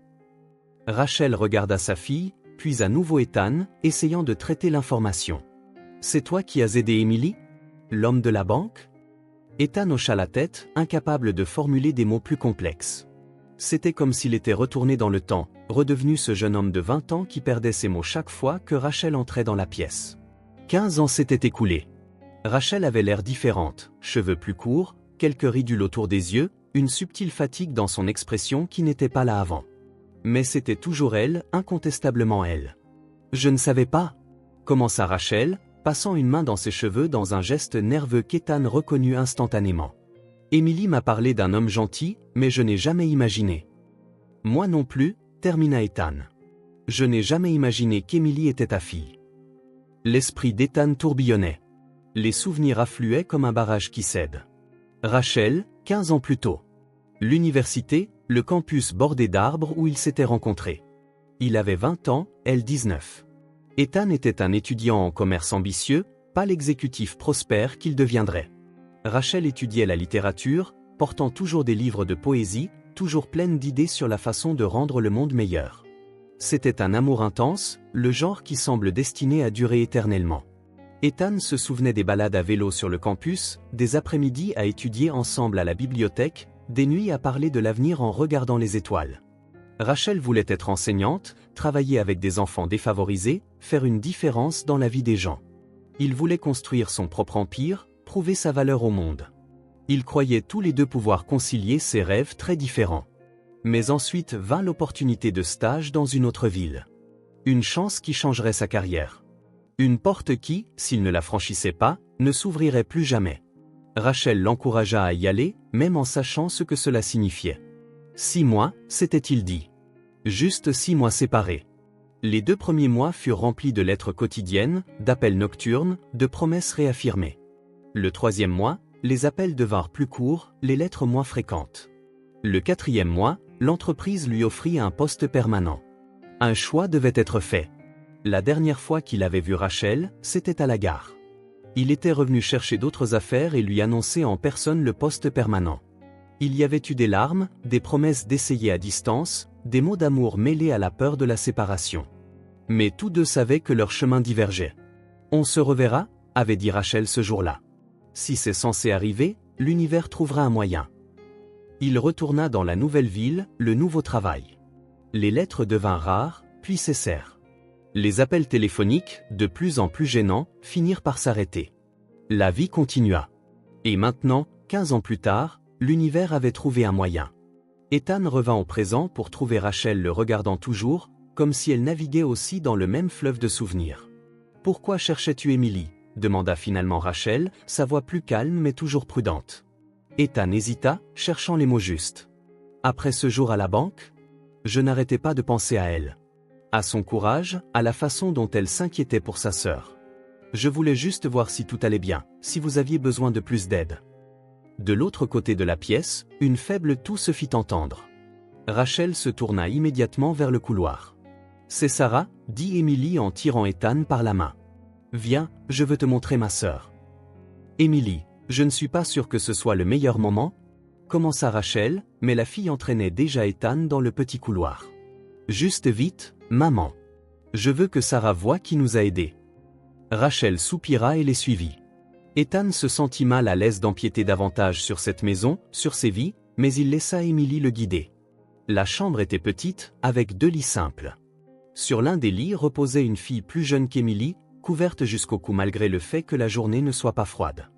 Rachel regarda sa fille, puis à nouveau Ethan, essayant de traiter l'information. C'est toi qui as aidé Emily? L'homme de la banque? Ethan hocha la tête, incapable de formuler des mots plus complexes. C'était comme s'il était retourné dans le temps, redevenu ce jeune homme de 20 ans qui perdait ses mots chaque fois que Rachel entrait dans la pièce. 15 ans s'étaient écoulés. Rachel avait l'air différente, cheveux plus courts, quelques ridules autour des yeux, une subtile fatigue dans son expression qui n'était pas là avant. Mais c'était toujours elle, incontestablement elle. Je ne savais pas, commença Rachel, passant une main dans ses cheveux dans un geste nerveux qu'Ethan reconnut instantanément. Emily m'a parlé d'un homme gentil, mais je n'ai jamais imaginé. Moi non plus, termina Ethan. Je n'ai jamais imaginé qu'Emily était ta fille. L'esprit d'Ethan tourbillonnait. Les souvenirs affluaient comme un barrage qui cède. Rachel, 15 ans plus tôt. L'université, le campus bordé d'arbres où ils s'étaient rencontrés. Il avait 20 ans, elle 19. Ethan était un étudiant en commerce ambitieux, pas l'exécutif prospère qu'il deviendrait. Rachel étudiait la littérature, portant toujours des livres de poésie, toujours pleine d'idées sur la façon de rendre le monde meilleur. C'était un amour intense, le genre qui semble destiné à durer éternellement. Ethan se souvenait des balades à vélo sur le campus, des après-midi à étudier ensemble à la bibliothèque, des nuits à parler de l'avenir en regardant les étoiles. Rachel voulait être enseignante, travailler avec des enfants défavorisés, faire une différence dans la vie des gens. Il voulait construire son propre empire, prouver sa valeur au monde. Ils croyaient tous les deux pouvoir concilier ces rêves très différents. Mais ensuite vint l'opportunité de stage dans une autre ville. Une chance qui changerait sa carrière. Une porte qui, s'il ne la franchissait pas, ne s'ouvrirait plus jamais. Rachel l'encouragea à y aller, même en sachant ce que cela signifiait. 6 mois, s'était-il dit. Juste 6 mois séparés. Les 2 premiers mois furent remplis de lettres quotidiennes, d'appels nocturnes, de promesses réaffirmées. Le 3e mois, les appels devinrent plus courts, les lettres moins fréquentes. Le 4e mois, l'entreprise lui offrit un poste permanent. Un choix devait être fait. La dernière fois qu'il avait vu Rachel, c'était à la gare. Il était revenu chercher d'autres affaires et lui annoncer en personne le poste permanent. Il y avait eu des larmes, des promesses d'essayer à distance, des mots d'amour mêlés à la peur de la séparation. Mais tous deux savaient que leur chemin divergeait. On se reverra, avait dit Rachel ce jour-là. Si c'est censé arriver, l'univers trouvera un moyen. Il retourna dans la nouvelle ville, le nouveau travail. Les lettres devinrent rares, puis cessèrent. Les appels téléphoniques, de plus en plus gênants, finirent par s'arrêter. La vie continua. Et maintenant, 15 ans plus tard, l'univers avait trouvé un moyen. Ethan revint au présent pour trouver Rachel le regardant toujours, comme si elle naviguait aussi dans le même fleuve de souvenirs. « Pourquoi cherchais-tu Emily ?» demanda finalement Rachel, sa voix plus calme mais toujours prudente. Ethan hésita, cherchant les mots justes. Après ce jour à la banque, je n'arrêtais pas de penser à elle. À son courage, à la façon dont elle s'inquiétait pour sa sœur. Je voulais juste voir si tout allait bien, si vous aviez besoin de plus d'aide. De l'autre côté de la pièce, une faible toux se fit entendre. Rachel se tourna immédiatement vers le couloir. « C'est Sarah » dit Emily en tirant Ethan par la main. « Viens, je veux te montrer ma sœur. » « Emily, je ne suis pas sûr que ce soit le meilleur moment » commença Rachel, mais la fille entraînait déjà Ethan dans le petit couloir. « Juste vite, maman. Je veux que Sarah voie qui nous a aidés. » Rachel soupira et les suivit. Ethan se sentit mal à l'aise d'empiéter davantage sur cette maison, sur ses vies, mais il laissa Emily le guider. La chambre était petite, avec 2 lits simples. Sur l'un des lits reposait une fille plus jeune qu'Émilie, couverte jusqu'au cou malgré le fait que la journée ne soit pas froide.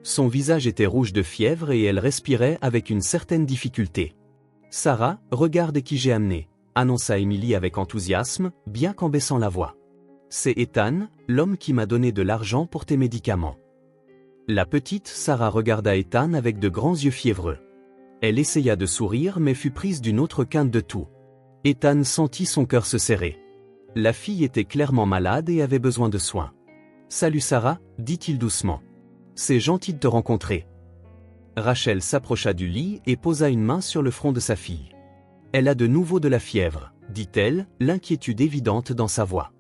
Son visage était rouge de fièvre et elle respirait avec une certaine difficulté. « Sarah, regarde qui j'ai amené », annonça Émilie avec enthousiasme, bien qu'en baissant la voix. « C'est Ethan, l'homme qui m'a donné de l'argent pour tes médicaments. » La petite Sarah regarda Ethan avec de grands yeux fiévreux. Elle essaya de sourire mais fut prise d'une autre quinte de toux. Ethan sentit son cœur se serrer. La fille était clairement malade et avait besoin de soins. « Salut Sarah, dit-il doucement. C'est gentil de te rencontrer. » Rachel s'approcha du lit et posa une main sur le front de sa fille. « Elle a de nouveau de la fièvre, dit-elle, l'inquiétude évidente dans sa voix.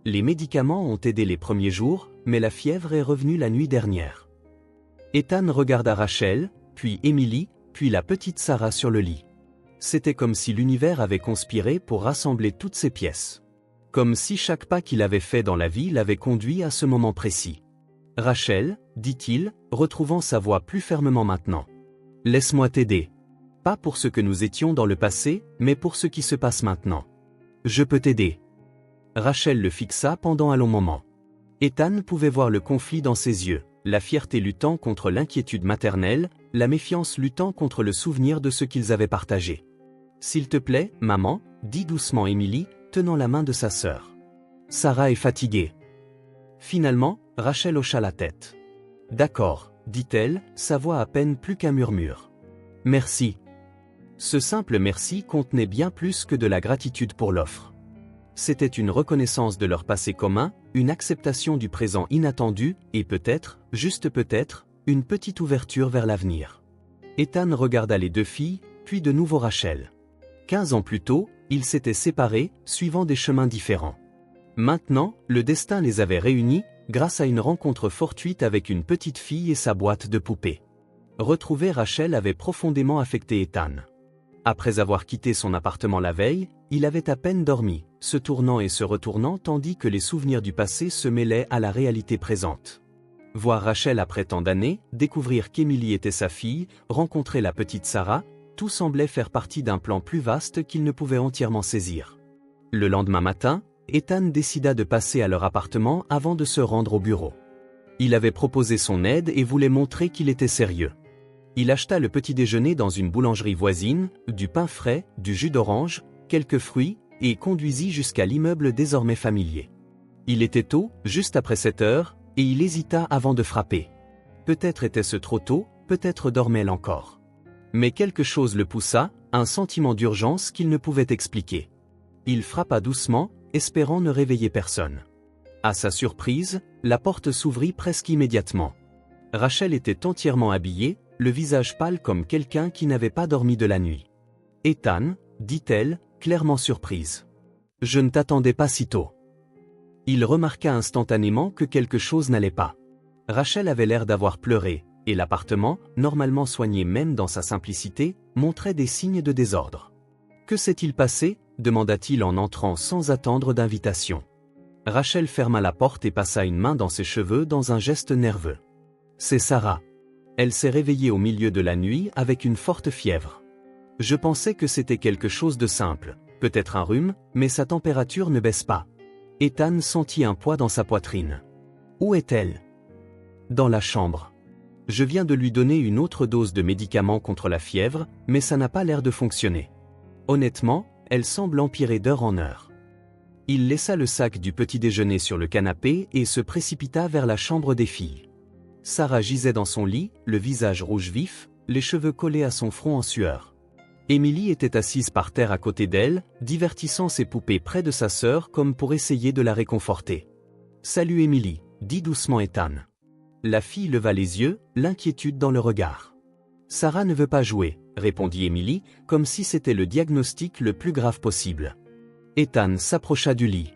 Les médicaments ont aidé les premiers jours, mais la fièvre est revenue la nuit dernière. » Ethan regarda Rachel, puis Émilie, puis la petite Sarah sur le lit. C'était comme si l'univers avait conspiré pour rassembler toutes ces pièces. Comme si chaque pas qu'il avait fait dans la vie l'avait conduit à ce moment précis. « Rachel, dit-il, retrouvant sa voix plus fermement maintenant. Laisse-moi t'aider. Pas pour ce que nous étions dans le passé, mais pour ce qui se passe maintenant. Je peux t'aider. » Rachel le fixa pendant un long moment. Ethan pouvait voir le conflit dans ses yeux, la fierté luttant contre l'inquiétude maternelle, la méfiance luttant contre le souvenir de ce qu'ils avaient partagé. « S'il te plaît, maman, dit doucement Émilie, tenant la main de sa sœur. Sarah est fatiguée. » Finalement, Rachel hocha la tête. « D'accord, dit-elle, sa voix à peine plus qu'un murmure. Merci. » Ce simple merci contenait bien plus que de la gratitude pour l'offre. C'était une reconnaissance de leur passé commun, une acceptation du présent inattendu, et peut-être, juste peut-être, une petite ouverture vers l'avenir. Ethan regarda les 2 filles, puis de nouveau Rachel. 15 ans plus tôt, ils s'étaient séparés, suivant des chemins différents. Maintenant, le destin les avait réunis, grâce à une rencontre fortuite avec une petite fille et sa boîte de poupées. Retrouver Rachel avait profondément affecté Ethan. Après avoir quitté son appartement la veille, il avait à peine dormi, se tournant et se retournant tandis que les souvenirs du passé se mêlaient à la réalité présente. Voir Rachel après tant d'années, découvrir qu'Émilie était sa fille, rencontrer la petite Sarah, tout semblait faire partie d'un plan plus vaste qu'il ne pouvait entièrement saisir. Le lendemain matin, Ethan décida de passer à leur appartement avant de se rendre au bureau. Il avait proposé son aide et voulait montrer qu'il était sérieux. Il acheta le petit déjeuner dans une boulangerie voisine, du pain frais, du jus d'orange, quelques fruits, et conduisit jusqu'à l'immeuble désormais familier. Il était tôt, juste après 7 heures, et il hésita avant de frapper. Peut-être était-ce trop tôt, peut-être dormait-elle encore. Mais quelque chose le poussa, un sentiment d'urgence qu'il ne pouvait expliquer. Il frappa doucement, espérant ne réveiller personne. À sa surprise, la porte s'ouvrit presque immédiatement. Rachel était entièrement habillée, le visage pâle comme quelqu'un qui n'avait pas dormi de la nuit. « Ethan, » dit-elle, clairement surprise. « Je ne t'attendais pas si tôt. » Il remarqua instantanément que quelque chose n'allait pas. Rachel avait l'air d'avoir pleuré, et l'appartement, normalement soigné même dans sa simplicité, montrait des signes de désordre. « Que s'est-il passé ?» demanda-t-il en entrant sans attendre d'invitation. Rachel ferma la porte et passa une main dans ses cheveux dans un geste nerveux. « C'est Sarah. Elle s'est réveillée au milieu de la nuit avec une forte fièvre. Je pensais que c'était quelque chose de simple, peut-être un rhume, mais sa température ne baisse pas. » Ethan sentit un poids dans sa poitrine. « Où est-elle » ? ?»« Dans la chambre. Je viens de lui donner une autre dose de médicaments contre la fièvre, mais ça n'a pas l'air de fonctionner. Honnêtement, elle semble empirer d'heure en heure. » Il laissa le sac du petit déjeuner sur le canapé et se précipita vers la chambre des filles. Sarah gisait dans son lit, le visage rouge vif, les cheveux collés à son front en sueur. Émilie était assise par terre à côté d'elle, divertissant ses poupées près de sa sœur comme pour essayer de la réconforter. « Salut Émilie, » dit doucement Ethan. La fille leva les yeux, l'inquiétude dans le regard. « Sarah ne veut pas jouer, » répondit Émilie, comme si c'était le diagnostic le plus grave possible. Ethan s'approcha du lit.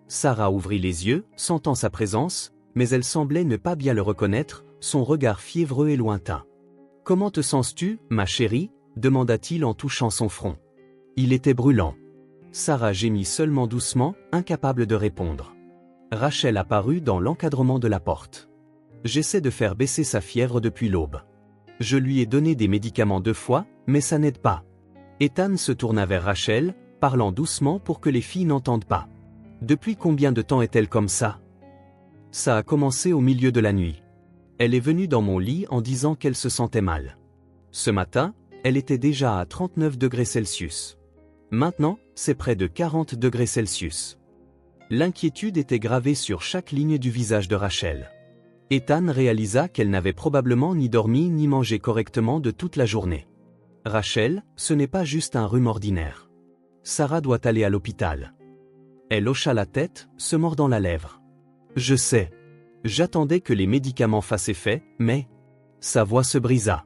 Sarah ouvrit les yeux, sentant sa présence, mais elle semblait ne pas bien le reconnaître, son regard fiévreux et lointain. « Comment te sens-tu, ma chérie ?» demanda-t-il en touchant son front. Il était brûlant. Sarah gémit seulement doucement, incapable de répondre. Rachel apparut dans l'encadrement de la porte. « J'essaie de faire baisser sa fièvre depuis l'aube. Je lui ai donné des médicaments 2 fois, mais ça n'aide pas. » Ethan se tourna vers Rachel, parlant doucement pour que les filles n'entendent pas. Depuis combien de temps est-elle comme ça? Ça a commencé au milieu de la nuit. Elle est venue dans mon lit en disant qu'elle se sentait mal. Ce matin, elle était déjà à 39 degrés Celsius. Maintenant, c'est près de 40 degrés Celsius. L'inquiétude était gravée sur chaque ligne du visage de Rachel. Ethan réalisa qu'elle n'avait probablement ni dormi ni mangé correctement de toute la journée. Rachel, ce n'est pas juste un rhume ordinaire. Sarah doit aller à l'hôpital. Elle hocha la tête, se mordant la lèvre. Je sais. J'attendais que les médicaments fassent effet, mais... Sa voix se brisa.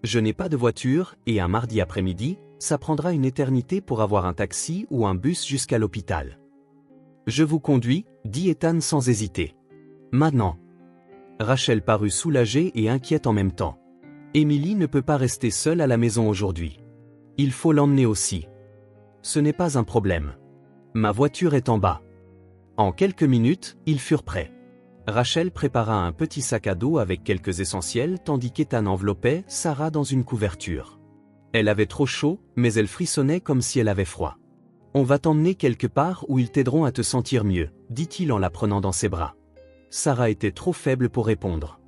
Je n'ai pas de voiture, et un mardi après-midi, ça prendra une éternité pour avoir un taxi ou un bus jusqu'à l'hôpital. Je vous conduis, dit Ethan sans hésiter. Maintenant. Rachel parut soulagée et inquiète en même temps. Emily ne peut pas rester seule à la maison aujourd'hui. Il faut l'emmener aussi. Ce n'est pas un problème. Ma voiture est en bas. En quelques minutes, ils furent prêts. Rachel prépara un petit sac à dos avec quelques essentiels tandis qu'Ethan enveloppait Sarah dans une couverture. Elle avait trop chaud, mais elle frissonnait comme si elle avait froid. On va t'emmener quelque part où ils t'aideront à te sentir mieux, dit-il en la prenant dans ses bras. Sarah était trop faible pour répondre.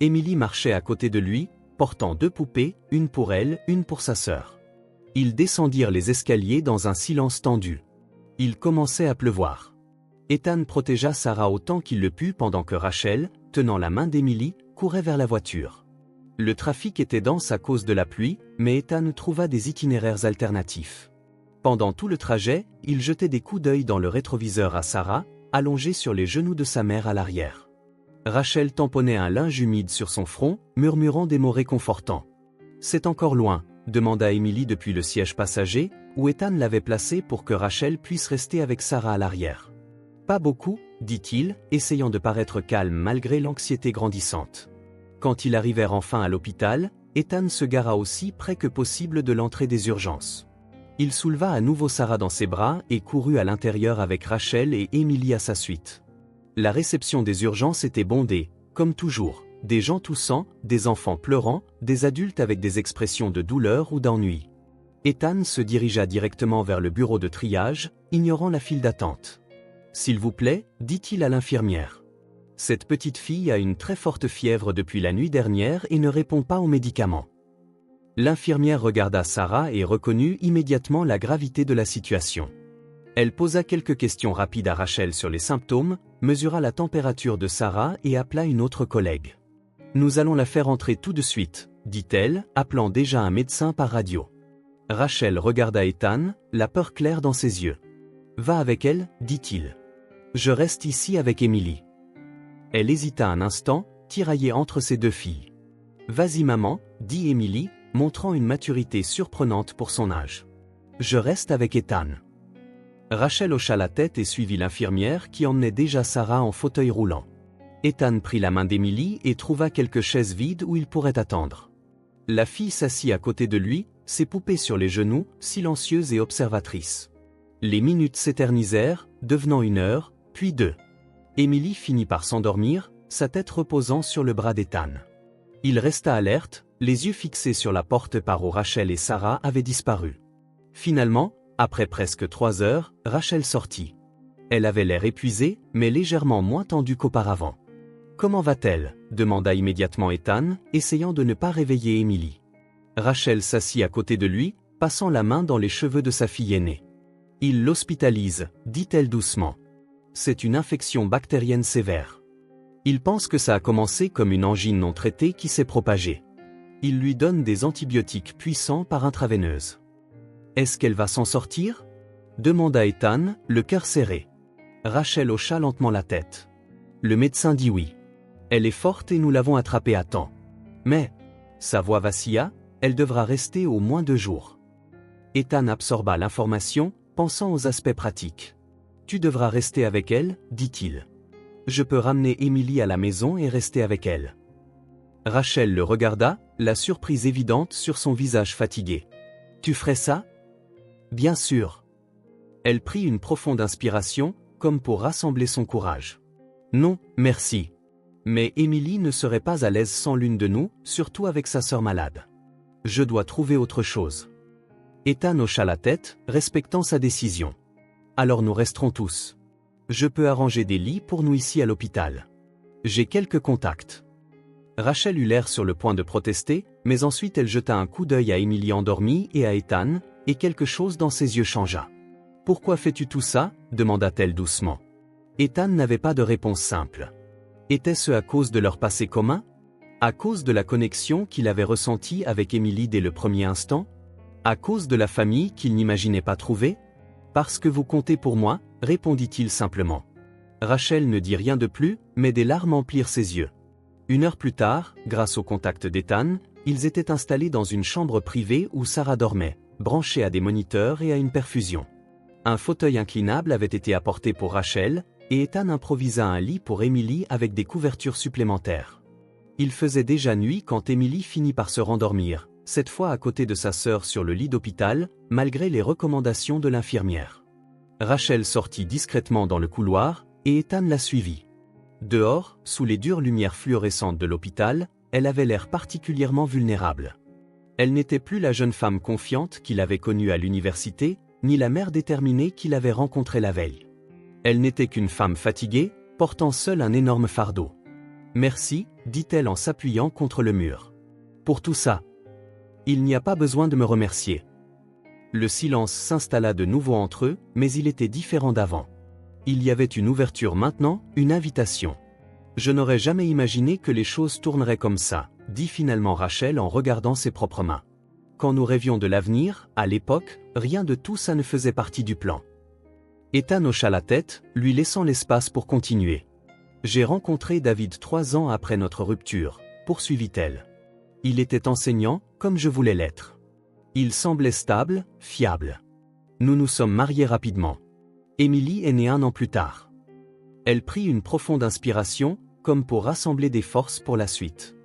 Emily marchait à côté de lui, portant 2 poupées, une pour elle, une pour sa sœur. Ils descendirent les escaliers dans un silence tendu. Il commençait à pleuvoir. Ethan protégea Sarah autant qu'il le put pendant que Rachel, tenant la main d'Emily, courait vers la voiture. Le trafic était dense à cause de la pluie, mais Ethan trouva des itinéraires alternatifs. Pendant tout le trajet, il jetait des coups d'œil dans le rétroviseur à Sarah, allongée sur les genoux de sa mère à l'arrière. Rachel tamponnait un linge humide sur son front, murmurant des mots réconfortants. « C'est encore loin », demanda Emily depuis le siège passager, où Ethan l'avait placé pour que Rachel puisse rester avec Sarah à l'arrière. « Pas beaucoup, dit-il, essayant de paraître calme malgré l'anxiété grandissante. Quand ils arrivèrent enfin à l'hôpital, Ethan se gara aussi près que possible de l'entrée des urgences. Il souleva à nouveau Sarah dans ses bras et courut à l'intérieur avec Rachel et Emily à sa suite. La réception des urgences était bondée, comme toujours, des gens toussant, des enfants pleurant, des adultes avec des expressions de douleur ou d'ennui. Ethan se dirigea directement vers le bureau de triage, ignorant la file d'attente. « S'il vous plaît, dit-il à l'infirmière. Cette petite fille a une très forte fièvre depuis la nuit dernière et ne répond pas aux médicaments. » L'infirmière regarda Sarah et reconnut immédiatement la gravité de la situation. Elle posa quelques questions rapides à Rachel sur les symptômes, mesura la température de Sarah et appela une autre collègue. « Nous allons la faire entrer tout de suite, » dit-elle, appelant déjà un médecin par radio. Rachel regarda Ethan, la peur claire dans ses yeux. « Va avec elle, dit-il. Je reste ici avec Emily. » Elle hésita un instant, tiraillée entre ses 2 filles. « Vas-y maman, dit Emily, montrant une maturité surprenante pour son âge. Je reste avec Ethan. » Rachel hocha la tête et suivit l'infirmière qui emmenait déjà Sarah en fauteuil roulant. Ethan prit la main d'Emily et trouva quelques chaises vides où il pourrait attendre. La fille s'assit à côté de lui, ses poupées sur les genoux, silencieuse et observatrice. Les minutes s'éternisèrent, devenant 1 heure, puis 2. Emily finit par s'endormir, sa tête reposant sur le bras d'Ethan. Il resta alerte, les yeux fixés sur la porte par où Rachel et Sarah avaient disparu. Finalement, après presque 3 heures, Rachel sortit. Elle avait l'air épuisée, mais légèrement moins tendue qu'auparavant. « Comment va-t-elle » demanda immédiatement Ethan, essayant de ne pas réveiller Emily. Rachel s'assit à côté de lui, passant la main dans les cheveux de sa fille aînée. « Il l'hospitalise, dit-elle doucement. C'est une infection bactérienne sévère. Il pense que ça a commencé comme une angine non traitée qui s'est propagée. Il lui donne des antibiotiques puissants par intraveineuse. »« Est-ce qu'elle va s'en sortir » demanda Ethan, le cœur serré. Rachel hocha lentement la tête. Le médecin dit oui. Elle est forte et nous l'avons attrapée à temps. Mais, sa voix vacilla, elle devra rester au moins 2 jours. Ethan absorba l'information, pensant aux aspects pratiques. Tu devras rester avec elle, dit-il. Je peux ramener Emily à la maison et rester avec elle. Rachel le regarda, la surprise évidente sur son visage fatigué. Tu ferais ça ? Bien sûr. Elle prit une profonde inspiration, comme pour rassembler son courage. Non, merci. Mais Emily ne serait pas à l'aise sans l'une de nous, surtout avec sa sœur malade. Je dois trouver autre chose. Ethan hocha la tête, respectant sa décision. Alors nous resterons tous. Je peux arranger des lits pour nous ici à l'hôpital. J'ai quelques contacts. Rachel eut l'air sur le point de protester, mais ensuite elle jeta un coup d'œil à Emily endormie et à Ethan, et quelque chose dans ses yeux changea. « Pourquoi fais-tu tout ça » demanda-t-elle doucement. Ethan n'avait pas de réponse simple. Était-ce à cause de leur passé commun? À cause de la connexion qu'il avait ressentie avec Emily dès le premier instant? À cause de la famille qu'il n'imaginait pas trouver? Parce que vous comptez pour moi, répondit-il simplement. Rachel ne dit rien de plus, mais des larmes emplirent ses yeux. 1 heure plus tard, grâce au contact d'Ethan, ils étaient installés dans une chambre privée où Sarah dormait, branchée à des moniteurs et à une perfusion. Un fauteuil inclinable avait été apporté pour Rachel, et Ethan improvisa un lit pour Emily avec des couvertures supplémentaires. Il faisait déjà nuit quand Emily finit par se rendormir, cette fois à côté de sa sœur sur le lit d'hôpital, malgré les recommandations de l'infirmière. Rachel sortit discrètement dans le couloir, et Ethan la suivit. Dehors, sous les dures lumières fluorescentes de l'hôpital, elle avait l'air particulièrement vulnérable. Elle n'était plus la jeune femme confiante qu'il avait connue à l'université, ni la mère déterminée qu'il avait rencontrée la veille. Elle n'était qu'une femme fatiguée, portant seule un énorme fardeau. « Merci » dit-elle en s'appuyant contre le mur. « Pour tout ça. Il n'y a pas besoin de me remercier. » Le silence s'installa de nouveau entre eux, mais il était différent d'avant. Il y avait une ouverture maintenant, une invitation. « Je n'aurais jamais imaginé que les choses tourneraient comme ça », dit finalement Rachel en regardant ses propres mains. Quand nous rêvions de l'avenir, à l'époque, rien de tout ça ne faisait partie du plan. Ethan hocha la tête, lui laissant l'espace pour continuer. « J'ai rencontré David 3 ans après notre rupture, poursuivit-elle. Il était enseignant, comme je voulais l'être. Il semblait stable, fiable. Nous nous sommes mariés rapidement. Emily est née 1 an plus tard. » Elle prit une profonde inspiration, comme pour rassembler des forces pour la suite.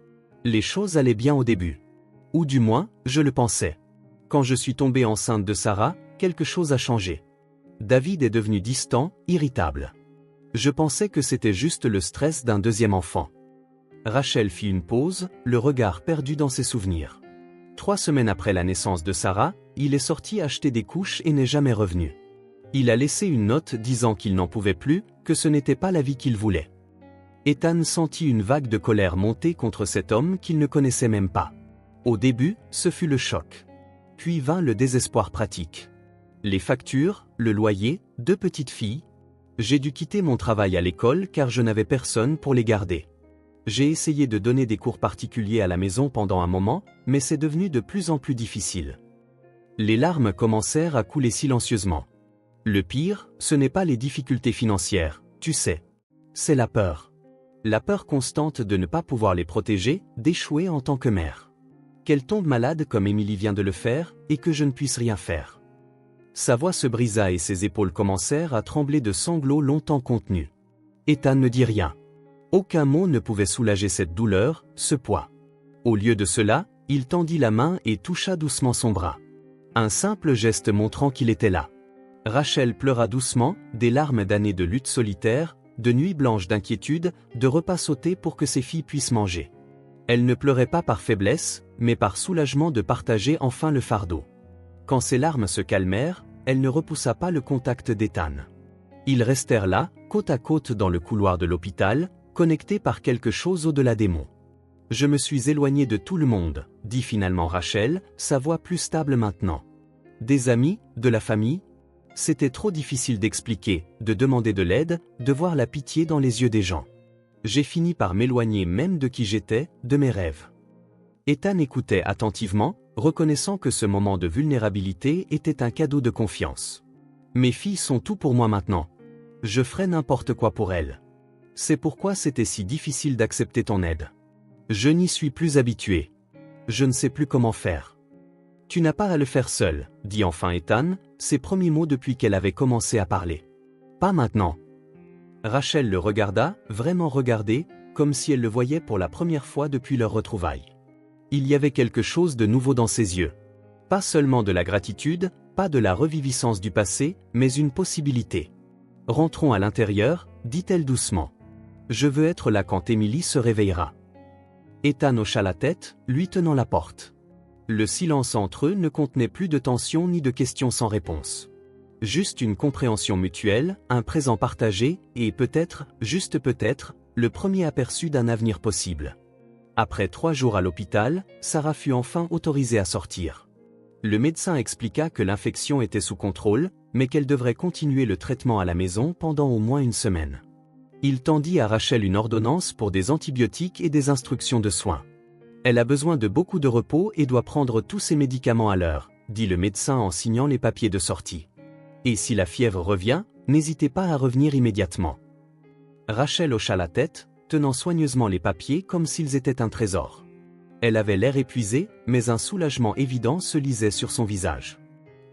Les choses allaient bien au début. Ou du moins, je le pensais. Quand je suis tombée enceinte de Sarah, quelque chose a changé. David est devenu distant, irritable. Je pensais que c'était juste le stress d'un 2e enfant. Rachel fit une pause, le regard perdu dans ses souvenirs. 3 semaines après la naissance de Sarah, il est sorti acheter des couches et n'est jamais revenu. Il a laissé une note disant qu'il n'en pouvait plus, que ce n'était pas la vie qu'il voulait. Ethan sentit une vague de colère monter contre cet homme qu'il ne connaissait même pas. Au début, ce fut le choc. Puis vint le désespoir pratique. Les factures, le loyer, 2 petites filles. J'ai dû quitter mon travail à l'école car je n'avais personne pour les garder. J'ai essayé de donner des cours particuliers à la maison pendant un moment, mais c'est devenu de plus en plus difficile. Les larmes commencèrent à couler silencieusement. Le pire, ce n'est pas les difficultés financières, tu sais. C'est la peur. La peur constante de ne pas pouvoir les protéger, d'échouer en tant que mère. Qu'elle tombe malade comme Emily vient de le faire, et que je ne puisse rien faire. Sa voix se brisa et ses épaules commencèrent à trembler de sanglots longtemps contenus. Ethan ne dit rien. Aucun mot ne pouvait soulager cette douleur, ce poids. Au lieu de cela, il tendit la main et toucha doucement son bras. Un simple geste montrant qu'il était là. Rachel pleura doucement, des larmes d'années de lutte solitaire, de nuits blanches d'inquiétude, de repas sautés pour que ses filles puissent manger. Elle ne pleurait pas par faiblesse, mais par soulagement de partager enfin le fardeau. Quand ses larmes se calmèrent, elle ne repoussa pas le contact d'Ethan. Ils restèrent là, côte à côte dans le couloir de l'hôpital, connectés par quelque chose au-delà des mots. « Je me suis éloignée de tout le monde », dit finalement Rachel, sa voix plus stable maintenant. « Des amis, de la famille ?» C'était trop difficile d'expliquer, de demander de l'aide, de voir la pitié dans les yeux des gens. J'ai fini par m'éloigner même de qui j'étais, de mes rêves. Ethan écoutait attentivement, reconnaissant que ce moment de vulnérabilité était un cadeau de confiance. Mes filles sont tout pour moi maintenant. Je ferai n'importe quoi pour elles. C'est pourquoi c'était si difficile d'accepter ton aide. Je n'y suis plus habitué. Je ne sais plus comment faire. Tu n'as pas à le faire seul, dit enfin Ethan, ses premiers mots depuis qu'elle avait commencé à parler. Pas maintenant. Rachel le regarda, vraiment regardé, comme si elle le voyait pour la première fois depuis leur retrouvaille. Il y avait quelque chose de nouveau dans ses yeux. Pas seulement de la gratitude, pas de la reviviscence du passé, mais une possibilité. Rentrons à l'intérieur, dit-elle doucement. Je veux être là quand Emily se réveillera. Ethan hocha la tête, lui tenant la porte. Le silence entre eux ne contenait plus de tension ni de questions sans réponse. Juste une compréhension mutuelle, un présent partagé, et peut-être, juste peut-être, le premier aperçu d'un avenir possible. Après 3 jours à l'hôpital, Sarah fut enfin autorisée à sortir. Le médecin expliqua que l'infection était sous contrôle, mais qu'elle devrait continuer le traitement à la maison pendant au moins une semaine. Il tendit à Rachel une ordonnance pour des antibiotiques et des instructions de soins. Elle a besoin de beaucoup de repos et doit prendre tous ses médicaments à l'heure, dit le médecin en signant les papiers de sortie. Et si la fièvre revient, n'hésitez pas à revenir immédiatement. Rachel hocha la tête, tenant soigneusement les papiers comme s'ils étaient un trésor. Elle avait l'air épuisée, mais un soulagement évident se lisait sur son visage.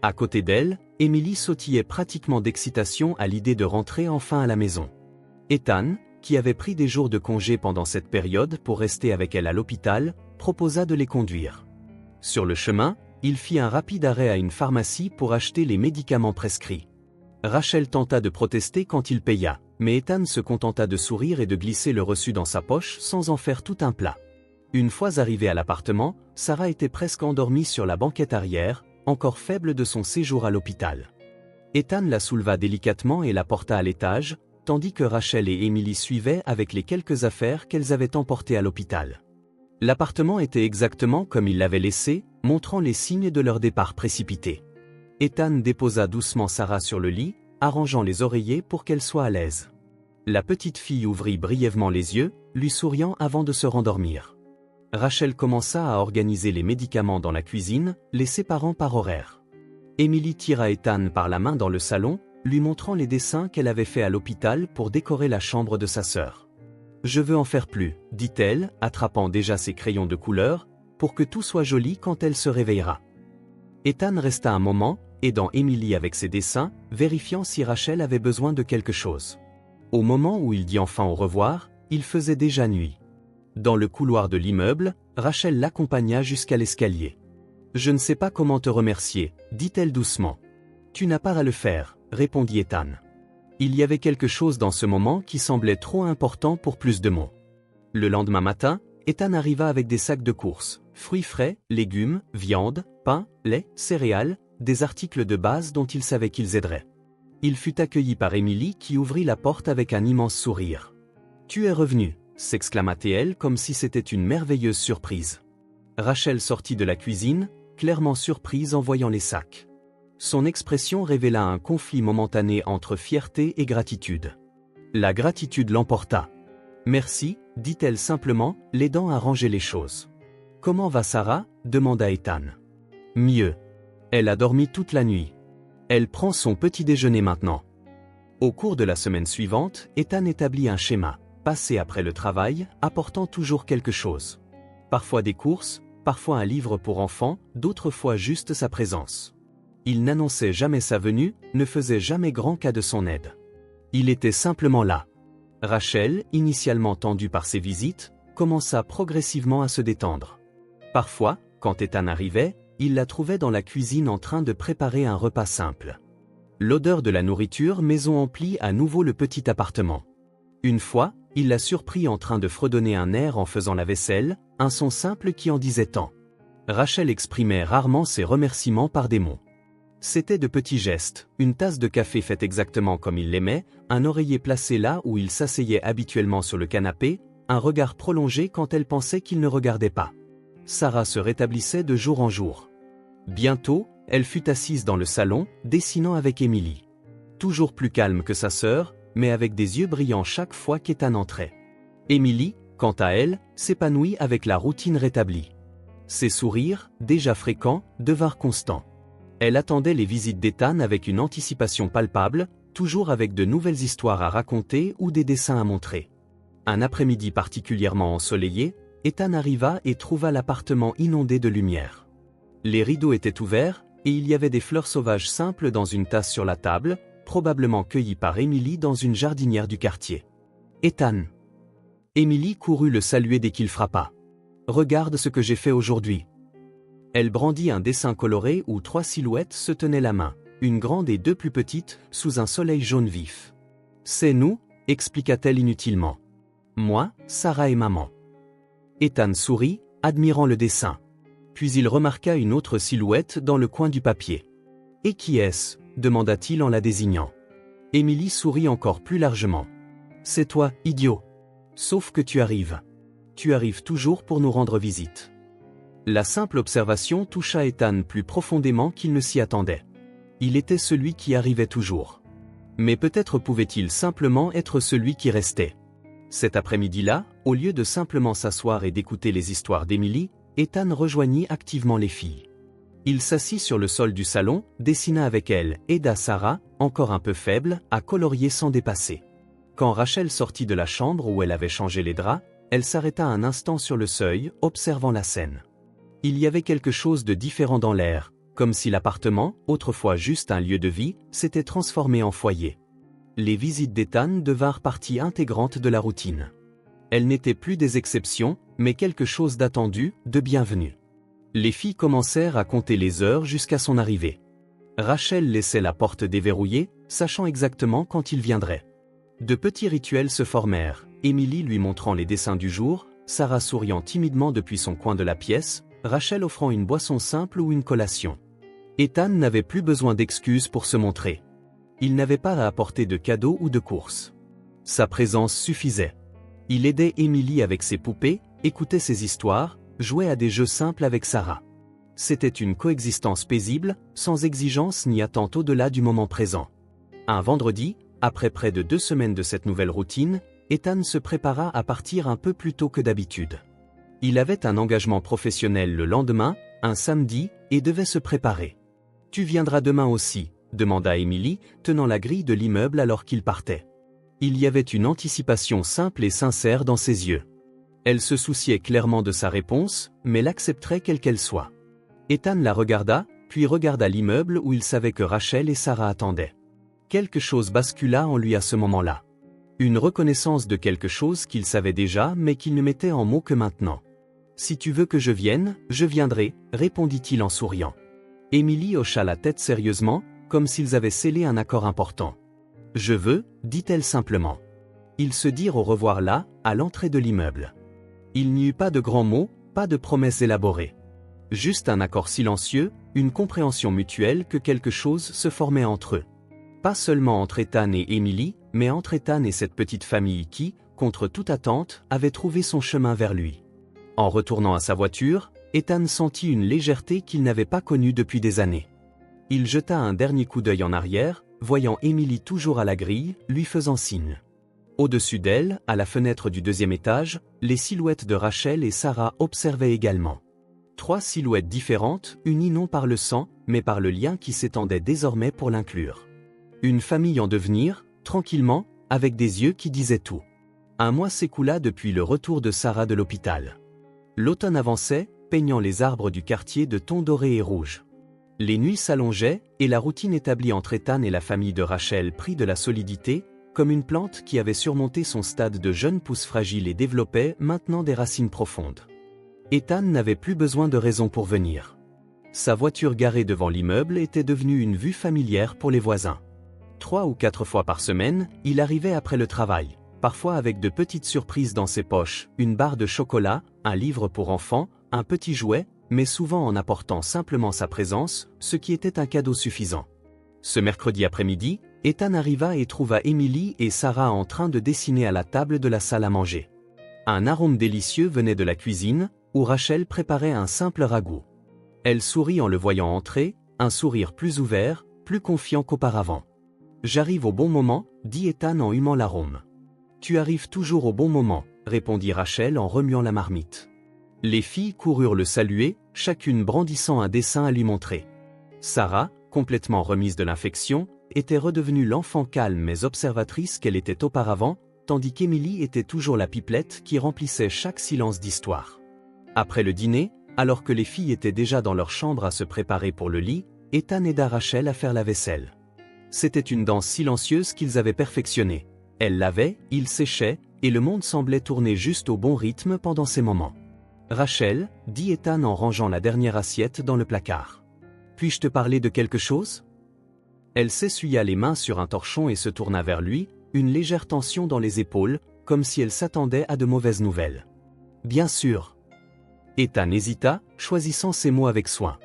À côté d'elle, Emily sautillait pratiquement d'excitation à l'idée de rentrer enfin à la maison. Ethan, qui avait pris des jours de congé pendant cette période pour rester avec elle à l'hôpital, proposa de les conduire. Sur le chemin, il fit un rapide arrêt à une pharmacie pour acheter les médicaments prescrits. Rachel tenta de protester quand il paya, mais Ethan se contenta de sourire et de glisser le reçu dans sa poche sans en faire tout un plat. Une fois arrivée à l'appartement, Sarah était presque endormie sur la banquette arrière, encore faible de son séjour à l'hôpital. Ethan la souleva délicatement et la porta à l'étage, tandis que Rachel et Emily suivaient avec les quelques affaires qu'elles avaient emportées à l'hôpital. L'appartement était exactement comme ils l'avaient laissé, montrant les signes de leur départ précipité. Ethan déposa doucement Sarah sur le lit, arrangeant les oreillers pour qu'elle soit à l'aise. La petite fille ouvrit brièvement les yeux, lui souriant avant de se rendormir. Rachel commença à organiser les médicaments dans la cuisine, les séparant par horaire. Emily tira Ethan par la main dans le salon, lui montrant les dessins qu'elle avait faits à l'hôpital pour décorer la chambre de sa sœur. « Je veux en faire plus, dit-elle, attrapant déjà ses crayons de couleur, pour que tout soit joli quand elle se réveillera. Ethan resta un moment, aidant Emily avec ses dessins, vérifiant si Rachel avait besoin de quelque chose. Au moment où il dit enfin au revoir, il faisait déjà nuit. Dans le couloir de l'immeuble, Rachel l'accompagna jusqu'à l'escalier. « Je ne sais pas comment te remercier, dit-elle doucement. « Tu n'as pas à le faire, répondit Ethan. Il y avait quelque chose dans ce moment qui semblait trop important pour plus de mots. Le lendemain matin, Ethan arriva avec des sacs de courses, fruits frais, légumes, viande, pain, lait, céréales, des articles de base dont il savait qu'ils aideraient. Il fut accueilli par Emily qui ouvrit la porte avec un immense sourire. « Tu es revenu !» s'exclama-t-elle comme si c'était une merveilleuse surprise. Rachel sortit de la cuisine, clairement surprise en voyant les sacs. Son expression révéla un conflit momentané entre fierté et gratitude. La gratitude l'emporta. « Merci », dit-elle simplement, l'aidant à ranger les choses. « Comment va Sarah ?» demanda Ethan. « Mieux. Elle a dormi toute la nuit. Elle prend son petit déjeuner maintenant. » Au cours de la semaine suivante, Ethan établit un schéma. Passer après le travail, apportant toujours quelque chose. Parfois des courses, parfois un livre pour enfants, d'autres fois juste sa présence. Il n'annonçait jamais sa venue, ne faisait jamais grand cas de son aide. Il était simplement là. Rachel, initialement tendue par ses visites, commença progressivement à se détendre. Parfois, quand Ethan arrivait, il la trouvait dans la cuisine en train de préparer un repas simple. L'odeur de la nourriture maison emplit à nouveau le petit appartement. Une fois, il la surprit en train de fredonner un air en faisant la vaisselle, un son simple qui en disait tant. Rachel exprimait rarement ses remerciements par des mots. C'était de petits gestes, une tasse de café faite exactement comme il l'aimait, un oreiller placé là où il s'asseyait habituellement sur le canapé, un regard prolongé quand elle pensait qu'il ne regardait pas. Sarah se rétablissait de jour en jour. Bientôt, elle fut assise dans le salon, dessinant avec Emily. Toujours plus calme que sa sœur, mais avec des yeux brillants chaque fois qu'Ethan entrait. Emily, quant à elle, s'épanouit avec la routine rétablie. Ses sourires, déjà fréquents, devinrent constants. Elle attendait les visites d'Ethan avec une anticipation palpable, toujours avec de nouvelles histoires à raconter ou des dessins à montrer. Un après-midi particulièrement ensoleillé, Ethan arriva et trouva l'appartement inondé de lumière. Les rideaux étaient ouverts, et il y avait des fleurs sauvages simples dans une tasse sur la table, probablement cueillies par Emily dans une jardinière du quartier. « Ethan !» Emily courut le saluer dès qu'il frappa. « Regarde ce que j'ai fait aujourd'hui. » Elle brandit un dessin coloré où 3 silhouettes se tenaient la main, une grande et 2 plus petites, sous un soleil jaune vif. « C'est nous », expliqua-t-elle inutilement. « Moi, Sarah et maman. » Ethan sourit, admirant le dessin. Puis il remarqua une autre silhouette dans le coin du papier. « Et qui est-ce » demanda-t-il en la désignant. Émilie sourit encore plus largement. « C'est toi, idiot. Sauf que tu arrives. Tu arrives toujours pour nous rendre visite. » La simple observation toucha Ethan plus profondément qu'il ne s'y attendait. Il était celui qui arrivait toujours. Mais peut-être pouvait-il simplement être celui qui restait. Cet après-midi-là, au lieu de simplement s'asseoir et d'écouter les histoires d'Émilie, Ethan rejoignit activement les filles. Il s'assit sur le sol du salon, dessina avec elles, aida Sarah, encore un peu faible, à colorier sans dépasser. Quand Rachel sortit de la chambre où elle avait changé les draps, elle s'arrêta un instant sur le seuil, observant la scène. Il y avait quelque chose de différent dans l'air, comme si l'appartement, autrefois juste un lieu de vie, s'était transformé en foyer. Les visites d'Ethan devinrent partie intégrante de la routine. Elles n'étaient plus des exceptions, mais quelque chose d'attendu, de bienvenu. Les filles commencèrent à compter les heures jusqu'à son arrivée. Rachel laissait la porte déverrouillée, sachant exactement quand il viendrait. De petits rituels se formèrent, Émilie lui montrant les dessins du jour, Sarah souriant timidement depuis son coin de la pièce, Rachel offrant une boisson simple ou une collation. Ethan n'avait plus besoin d'excuses pour se montrer. Il n'avait pas à apporter de cadeaux ou de courses. Sa présence suffisait. Il aidait Émilie avec ses poupées, écoutait ses histoires, jouait à des jeux simples avec Sarah. C'était une coexistence paisible, sans exigence ni attente au-delà du moment présent. Un vendredi, après près de 2 semaines de cette nouvelle routine, Ethan se prépara à partir un peu plus tôt que d'habitude. Il avait un engagement professionnel le lendemain, un samedi, et devait se préparer. « Tu viendras demain aussi ?» demanda Émilie, tenant la grille de l'immeuble alors qu'il partait. Il y avait une anticipation simple et sincère dans ses yeux. Elle se souciait clairement de sa réponse, mais l'accepterait quelle qu'elle soit. Ethan la regarda, puis regarda l'immeuble où il savait que Rachel et Sarah attendaient. Quelque chose bascula en lui à ce moment-là. Une reconnaissance de quelque chose qu'il savait déjà mais qu'il ne mettait en mots que maintenant. « Si tu veux que je vienne, je viendrai », répondit-il en souriant. Émilie hocha la tête sérieusement, comme s'ils avaient scellé un accord important. « Je veux », dit-elle simplement. Ils se dirent au revoir là, à l'entrée de l'immeuble. Il n'y eut pas de grands mots, pas de promesses élaborées. Juste un accord silencieux, une compréhension mutuelle que quelque chose se formait entre eux. Pas seulement entre Ethan et Émilie, mais entre Ethan et cette petite famille qui, contre toute attente, avait trouvé son chemin vers lui. En retournant à sa voiture, Ethan sentit une légèreté qu'il n'avait pas connue depuis des années. Il jeta un dernier coup d'œil en arrière, voyant Émilie toujours à la grille, lui faisant signe. Au-dessus d'elle, à la fenêtre du 2e étage, les silhouettes de Rachel et Sarah observaient également. 3 silhouettes différentes, unies non par le sang, mais par le lien qui s'étendait désormais pour l'inclure. Une famille en devenir, tranquillement, avec des yeux qui disaient tout. Un mois s'écoula depuis le retour de Sarah de l'hôpital. L'automne avançait, peignant les arbres du quartier de tons dorés et rouges. Les nuits s'allongeaient, et la routine établie entre Ethan et la famille de Rachel prit de la solidité, comme une plante qui avait surmonté son stade de jeune pousse fragile et développait maintenant des racines profondes. Ethan n'avait plus besoin de raison pour venir. Sa voiture garée devant l'immeuble était devenue une vue familière pour les voisins. 3 ou 4 fois par semaine, il arrivait après le travail, parfois avec de petites surprises dans ses poches, une barre de chocolat, un livre pour enfants, un petit jouet, mais souvent en apportant simplement sa présence, ce qui était un cadeau suffisant. Ce mercredi après-midi, Ethan arriva et trouva Émilie et Sarah en train de dessiner à la table de la salle à manger. Un arôme délicieux venait de la cuisine, où Rachel préparait un simple ragoût. Elle sourit en le voyant entrer, un sourire plus ouvert, plus confiant qu'auparavant. « J'arrive au bon moment », dit Ethan en humant l'arôme. « Tu arrives toujours au bon moment », répondit Rachel en remuant la marmite. Les filles coururent le saluer, chacune brandissant un dessin à lui montrer. Sarah, complètement remise de l'infection, était redevenue l'enfant calme mais observatrice qu'elle était auparavant, tandis qu'Émilie était toujours la pipelette qui remplissait chaque silence d'histoire. Après le dîner, alors que les filles étaient déjà dans leur chambre à se préparer pour le lit, Ethan aida Rachel à faire la vaisselle. C'était une danse silencieuse qu'ils avaient perfectionnée. Elle lavait, il séchait, et le monde semblait tourner juste au bon rythme pendant ces moments. « Rachel, » dit Ethan en rangeant la dernière assiette dans le placard. « Puis-je te parler de quelque chose ?» Elle s'essuya les mains sur un torchon et se tourna vers lui, une légère tension dans les épaules, comme si elle s'attendait à de mauvaises nouvelles. « Bien sûr. » Ethan hésita, choisissant ses mots avec soin.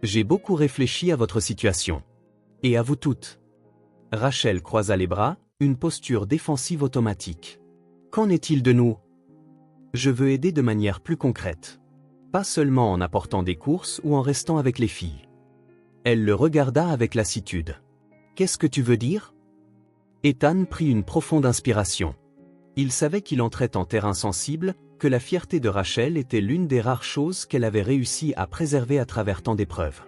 J'ai beaucoup réfléchi à votre situation. Et à vous toutes. Rachel croisa les bras, une posture défensive automatique. Qu'en est-il de nous? Je veux aider de manière plus concrète. Pas seulement en apportant des courses ou en restant avec les filles. Elle le regarda avec lassitude. Qu'est-ce que tu veux dire? Ethan prit une profonde inspiration. Il savait qu'il entrait en terrain sensible, que la fierté de Rachel était l'une des rares choses qu'elle avait réussi à préserver à travers tant d'épreuves.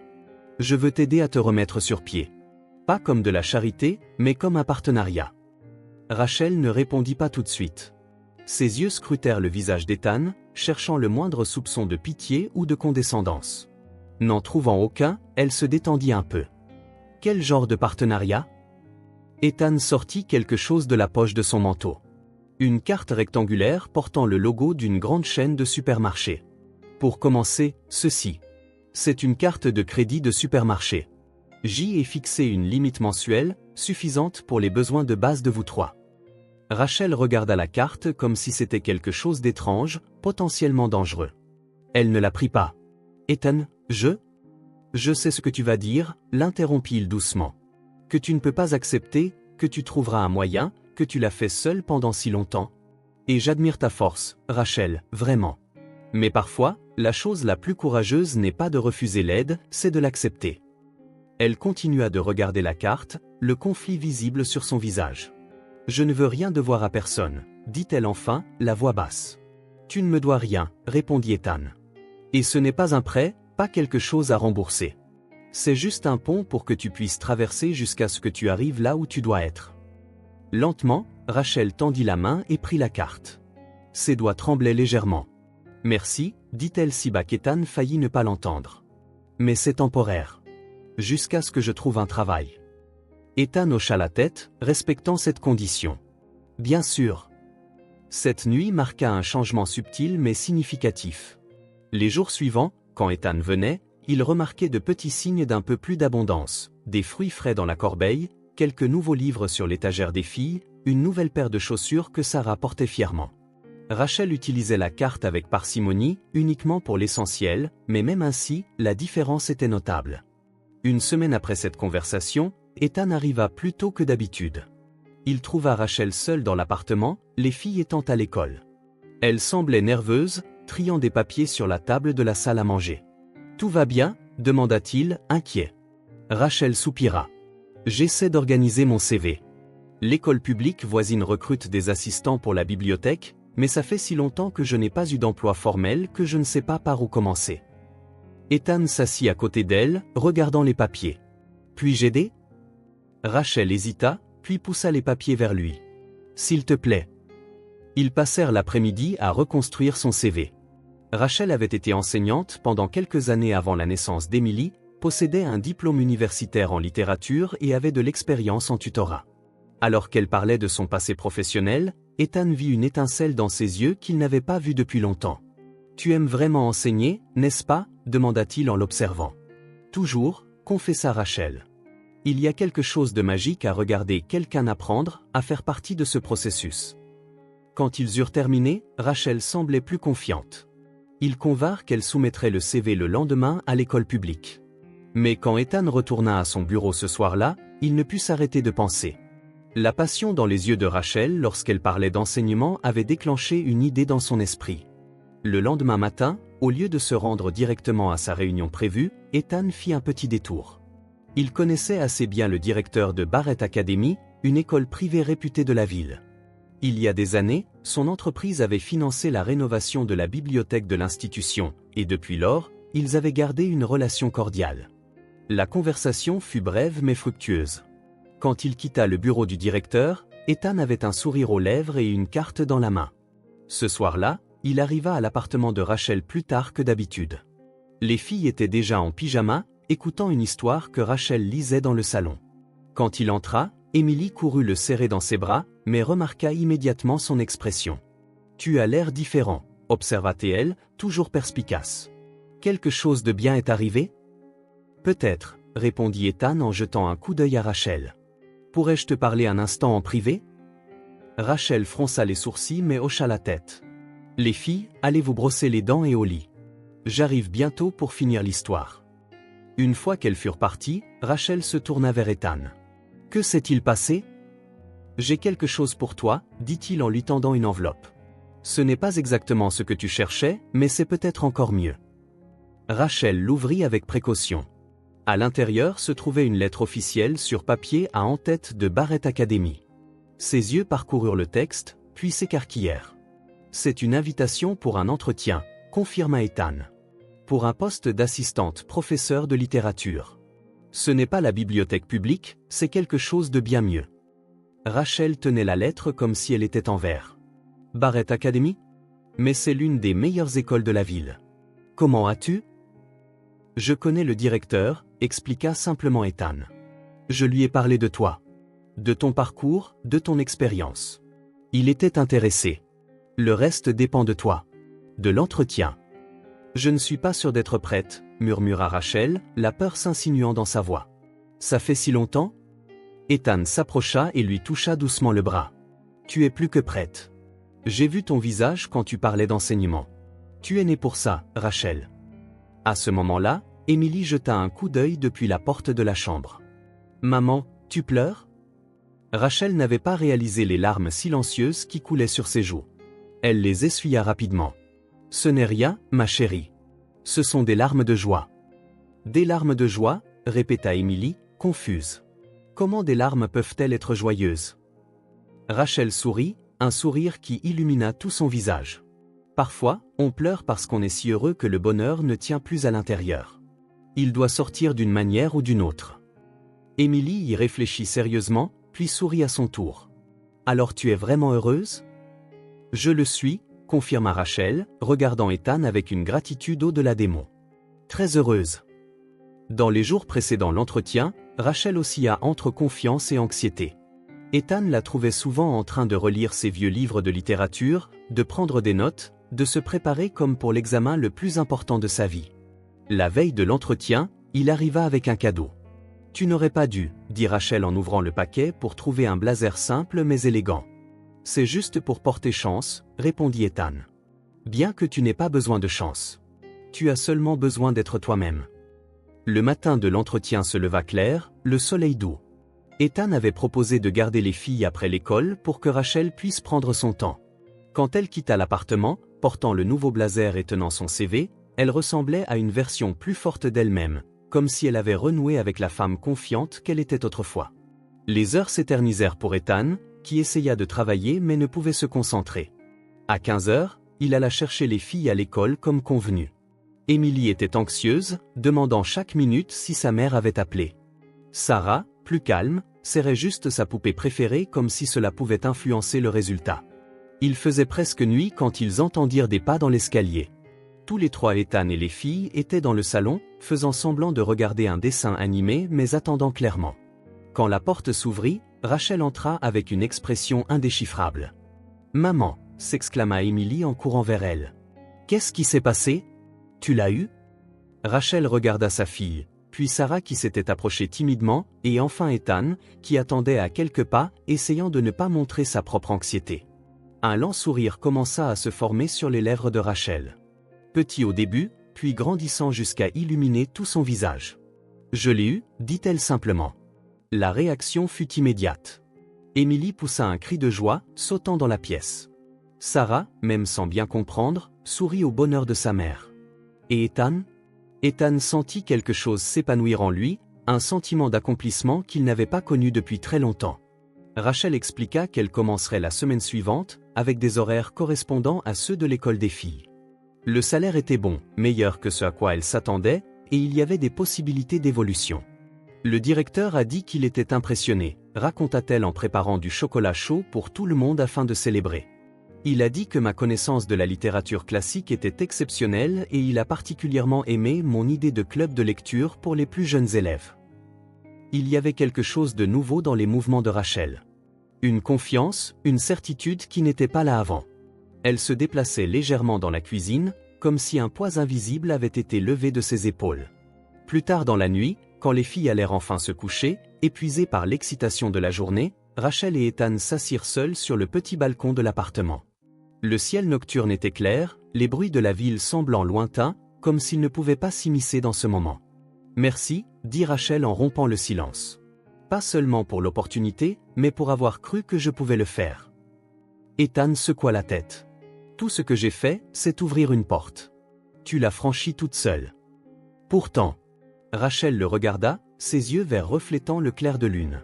Je veux t'aider à te remettre sur pied. Pas comme de la charité, mais comme un partenariat. Rachel ne répondit pas tout de suite. Ses yeux scrutèrent le visage d'Ethan, cherchant le moindre soupçon de pitié ou de condescendance. N'en trouvant aucun, elle se détendit un peu. Quel genre de partenariat? Ethan sortit quelque chose de la poche de son manteau. Une carte rectangulaire portant le logo d'une grande chaîne de supermarchés. Pour commencer, ceci. C'est une carte de crédit de supermarché. J'y ai fixé une limite mensuelle, suffisante pour les besoins de base de vous trois. Rachel regarda la carte comme si c'était quelque chose d'étrange, potentiellement dangereux. Elle ne la prit pas. Ethan, je sais ce que tu vas dire, l'interrompit-il doucement. Que tu ne peux pas accepter, que tu trouveras un moyen, que tu l'as fait seule pendant si longtemps. Et j'admire ta force, Rachel, vraiment. Mais parfois, la chose la plus courageuse n'est pas de refuser l'aide, c'est de l'accepter. Elle continua de regarder la carte, le conflit visible sur son visage. Je ne veux rien devoir à personne, dit-elle enfin, la voix basse. Tu ne me dois rien, répondit Ethan. Et ce n'est pas un prêt, pas quelque chose à rembourser. C'est juste un pont pour que tu puisses traverser jusqu'à ce que tu arrives là où tu dois être. Lentement, Rachel tendit la main et prit la carte. Ses doigts tremblaient légèrement. Merci, dit-elle si bas qu'Ethan faillit ne pas l'entendre. Mais c'est temporaire. Jusqu'à ce que je trouve un travail. Ethan hocha la tête, respectant cette condition. Bien sûr. Cette nuit marqua un changement subtil mais significatif. Les jours suivants, quand Ethan venait, il remarquait de petits signes d'un peu plus d'abondance, des fruits frais dans la corbeille, quelques nouveaux livres sur l'étagère des filles, une nouvelle paire de chaussures que Sarah portait fièrement. Rachel utilisait la carte avec parcimonie, uniquement pour l'essentiel, mais même ainsi, la différence était notable. Une semaine après cette conversation, Ethan arriva plus tôt que d'habitude. Il trouva Rachel seule dans l'appartement, les filles étant à l'école. Elle semblait nerveuse, triant des papiers sur la table de la salle à manger. « Tout va bien ?» demanda-t-il, inquiet. Rachel soupira. « J'essaie d'organiser mon CV. L'école publique voisine recrute des assistants pour la bibliothèque, mais ça fait si longtemps que je n'ai pas eu d'emploi formel que je ne sais pas par où commencer. » Ethan s'assit à côté d'elle, regardant les papiers. « Puis-je aider ?» Rachel hésita, puis poussa les papiers vers lui. « S'il te plaît. » Ils passèrent l'après-midi à reconstruire son CV. Rachel avait été enseignante pendant quelques années avant la naissance d'Emily, possédait un diplôme universitaire en littérature et avait de l'expérience en tutorat. Alors qu'elle parlait de son passé professionnel, Ethan vit une étincelle dans ses yeux qu'il n'avait pas vue depuis longtemps. « Tu aimes vraiment enseigner, n'est-ce pas ?» demanda-t-il en l'observant. « Toujours » confessa Rachel. « Il y a quelque chose de magique à regarder quelqu'un apprendre, à faire partie de ce processus. » Quand ils eurent terminé, Rachel semblait plus confiante. Ils convinrent qu'elle soumettrait le CV le lendemain à l'école publique. Mais quand Ethan retourna à son bureau ce soir-là, il ne put s'arrêter de penser. La passion dans les yeux de Rachel lorsqu'elle parlait d'enseignement avait déclenché une idée dans son esprit. Le lendemain matin, au lieu de se rendre directement à sa réunion prévue, Ethan fit un petit détour. Il connaissait assez bien le directeur de Barrett Academy, une école privée réputée de la ville. Il y a des années, son entreprise avait financé la rénovation de la bibliothèque de l'institution, et depuis lors, ils avaient gardé une relation cordiale. La conversation fut brève mais fructueuse. Quand il quitta le bureau du directeur, Ethan avait un sourire aux lèvres et une carte dans la main. Ce soir-là, il arriva à l'appartement de Rachel plus tard que d'habitude. Les filles étaient déjà en pyjama, écoutant une histoire que Rachel lisait dans le salon. Quand il entra, Emily courut le serrer dans ses bras, mais remarqua immédiatement son expression. « Tu as l'air différent », observa-t-elle, toujours perspicace. « Quelque chose de bien est arrivé ?»« Peut-être », répondit Ethan en jetant un coup d'œil à Rachel. « Pourrais-je te parler un instant en privé ?» Rachel fronça les sourcils mais hocha la tête. « Les filles, allez vous brosser les dents et au lit. J'arrive bientôt pour finir l'histoire. Une fois qu'elles furent parties, Rachel se tourna vers Ethan. Que s'est-il passé? J'ai quelque chose pour toi, dit-il en lui tendant une enveloppe. Ce n'est pas exactement ce que tu cherchais, mais c'est peut-être encore mieux. Rachel l'ouvrit avec précaution. À l'intérieur se trouvait une lettre officielle sur papier à en-tête de Barrett Academy. Ses yeux parcoururent le texte, puis s'écarquillèrent. C'est une invitation pour un entretien, confirma Ethan. Pour un poste d'assistante professeur de littérature. Ce n'est pas la bibliothèque publique, c'est quelque chose de bien mieux. Rachel tenait la lettre comme si elle était en verre. Barrett Academy? Mais c'est l'une des meilleures écoles de la ville. Comment as-tu? Je connais le directeur, expliqua simplement Ethan. Je lui ai parlé de toi. De ton parcours, de ton expérience. Il était intéressé. Le reste dépend de toi. De l'entretien. Je ne suis pas sûre d'être prête, murmura Rachel, la peur s'insinuant dans sa voix. Ça fait si longtemps? Ethan s'approcha et lui toucha doucement le bras. Tu es plus que prête. J'ai vu ton visage quand tu parlais d'enseignement. Tu es née pour ça, Rachel. À ce moment-là, Emily jeta un coup d'œil depuis la porte de la chambre. Maman, tu pleures? Rachel n'avait pas réalisé les larmes silencieuses qui coulaient sur ses joues. Elle les essuya rapidement. Ce n'est rien, ma chérie. Ce sont des larmes de joie. Des larmes de joie, répéta Emily, confuse. Comment des larmes peuvent-elles être joyeuses? Rachel sourit, un sourire qui illumina tout son visage. Parfois, on pleure parce qu'on est si heureux que le bonheur ne tient plus à l'intérieur. Il doit sortir d'une manière ou d'une autre. Emily y réfléchit sérieusement, puis sourit à son tour. Alors tu es vraiment heureuse? Je le suis, confirma Rachel, regardant Ethan avec une gratitude au-delà des mots. Très heureuse. Dans les jours précédant l'entretien, Rachel oscilla entre confiance et anxiété. Ethan la trouvait souvent en train de relire ses vieux livres de littérature, de prendre des notes, de se préparer comme pour l'examen le plus important de sa vie. La veille de l'entretien, il arriva avec un cadeau. Tu n'aurais pas dû, dit Rachel en ouvrant le paquet pour trouver un blazer simple mais élégant. C'est juste pour porter chance, répondit Ethan. Bien que tu n'aies pas besoin de chance. Tu as seulement besoin d'être toi-même. Le matin de l'entretien se leva clair, le soleil doux. Ethan avait proposé de garder les filles après l'école pour que Rachel puisse prendre son temps. Quand elle quitta l'appartement, portant le nouveau blazer et tenant son CV, elle ressemblait à une version plus forte d'elle-même, comme si elle avait renoué avec la femme confiante qu'elle était autrefois. Les heures s'éternisèrent pour Ethan, qui essaya de travailler mais ne pouvait se concentrer. À 15 heures, il alla chercher les filles à l'école comme convenu. Emily était anxieuse, demandant chaque minute si sa mère avait appelé. Sarah, plus calme, serrait juste sa poupée préférée comme si cela pouvait influencer le résultat. Il faisait presque nuit quand ils entendirent des pas dans l'escalier. Tous les trois, Ethan et les filles, étaient dans le salon, faisant semblant de regarder un dessin animé mais attendant clairement. Quand la porte s'ouvrit, Rachel entra avec une expression indéchiffrable. « Maman !» s'exclama Emily en courant vers elle. « Qu'est-ce qui s'est passé? Tu l'as eu ?» Rachel regarda sa fille, puis Sarah qui s'était approchée timidement, et enfin Ethan, qui attendait à quelques pas, essayant de ne pas montrer sa propre anxiété. Un lent sourire commença à se former sur les lèvres de Rachel. Petit au début, puis grandissant jusqu'à illuminer tout son visage. « Je l'ai eu », dit-elle simplement. La réaction fut immédiate. Emily poussa un cri de joie, sautant dans la pièce. Sarah, même sans bien comprendre, sourit au bonheur de sa mère. Et Ethan? Ethan sentit quelque chose s'épanouir en lui, un sentiment d'accomplissement qu'il n'avait pas connu depuis très longtemps. Rachel expliqua qu'elle commencerait la semaine suivante, avec des horaires correspondant à ceux de l'école des filles. Le salaire était bon, meilleur que ce à quoi elle s'attendait, et il y avait des possibilités d'évolution. Le directeur a dit qu'il était impressionné, raconta-t-elle en préparant du chocolat chaud pour tout le monde afin de célébrer. Il a dit que ma connaissance de la littérature classique était exceptionnelle et il a particulièrement aimé mon idée de club de lecture pour les plus jeunes élèves. Il y avait quelque chose de nouveau dans les mouvements de Rachel. Une confiance, une certitude qui n'était pas là avant. Elle se déplaçait légèrement dans la cuisine, comme si un poids invisible avait été levé de ses épaules. Plus tard dans la nuit, quand les filles allèrent enfin se coucher, épuisées par l'excitation de la journée, Rachel et Ethan s'assirent seuls sur le petit balcon de l'appartement. Le ciel nocturne était clair, les bruits de la ville semblant lointains, comme s'il ne pouvait pas s'immiscer dans ce moment. Merci, dit Rachel en rompant le silence. Pas seulement pour l'opportunité, mais pour avoir cru que je pouvais le faire. Ethan secoua la tête. Tout ce que j'ai fait, c'est ouvrir une porte. Tu l'as franchie toute seule. Pourtant. Rachel le regarda, ses yeux verts reflétant le clair de lune.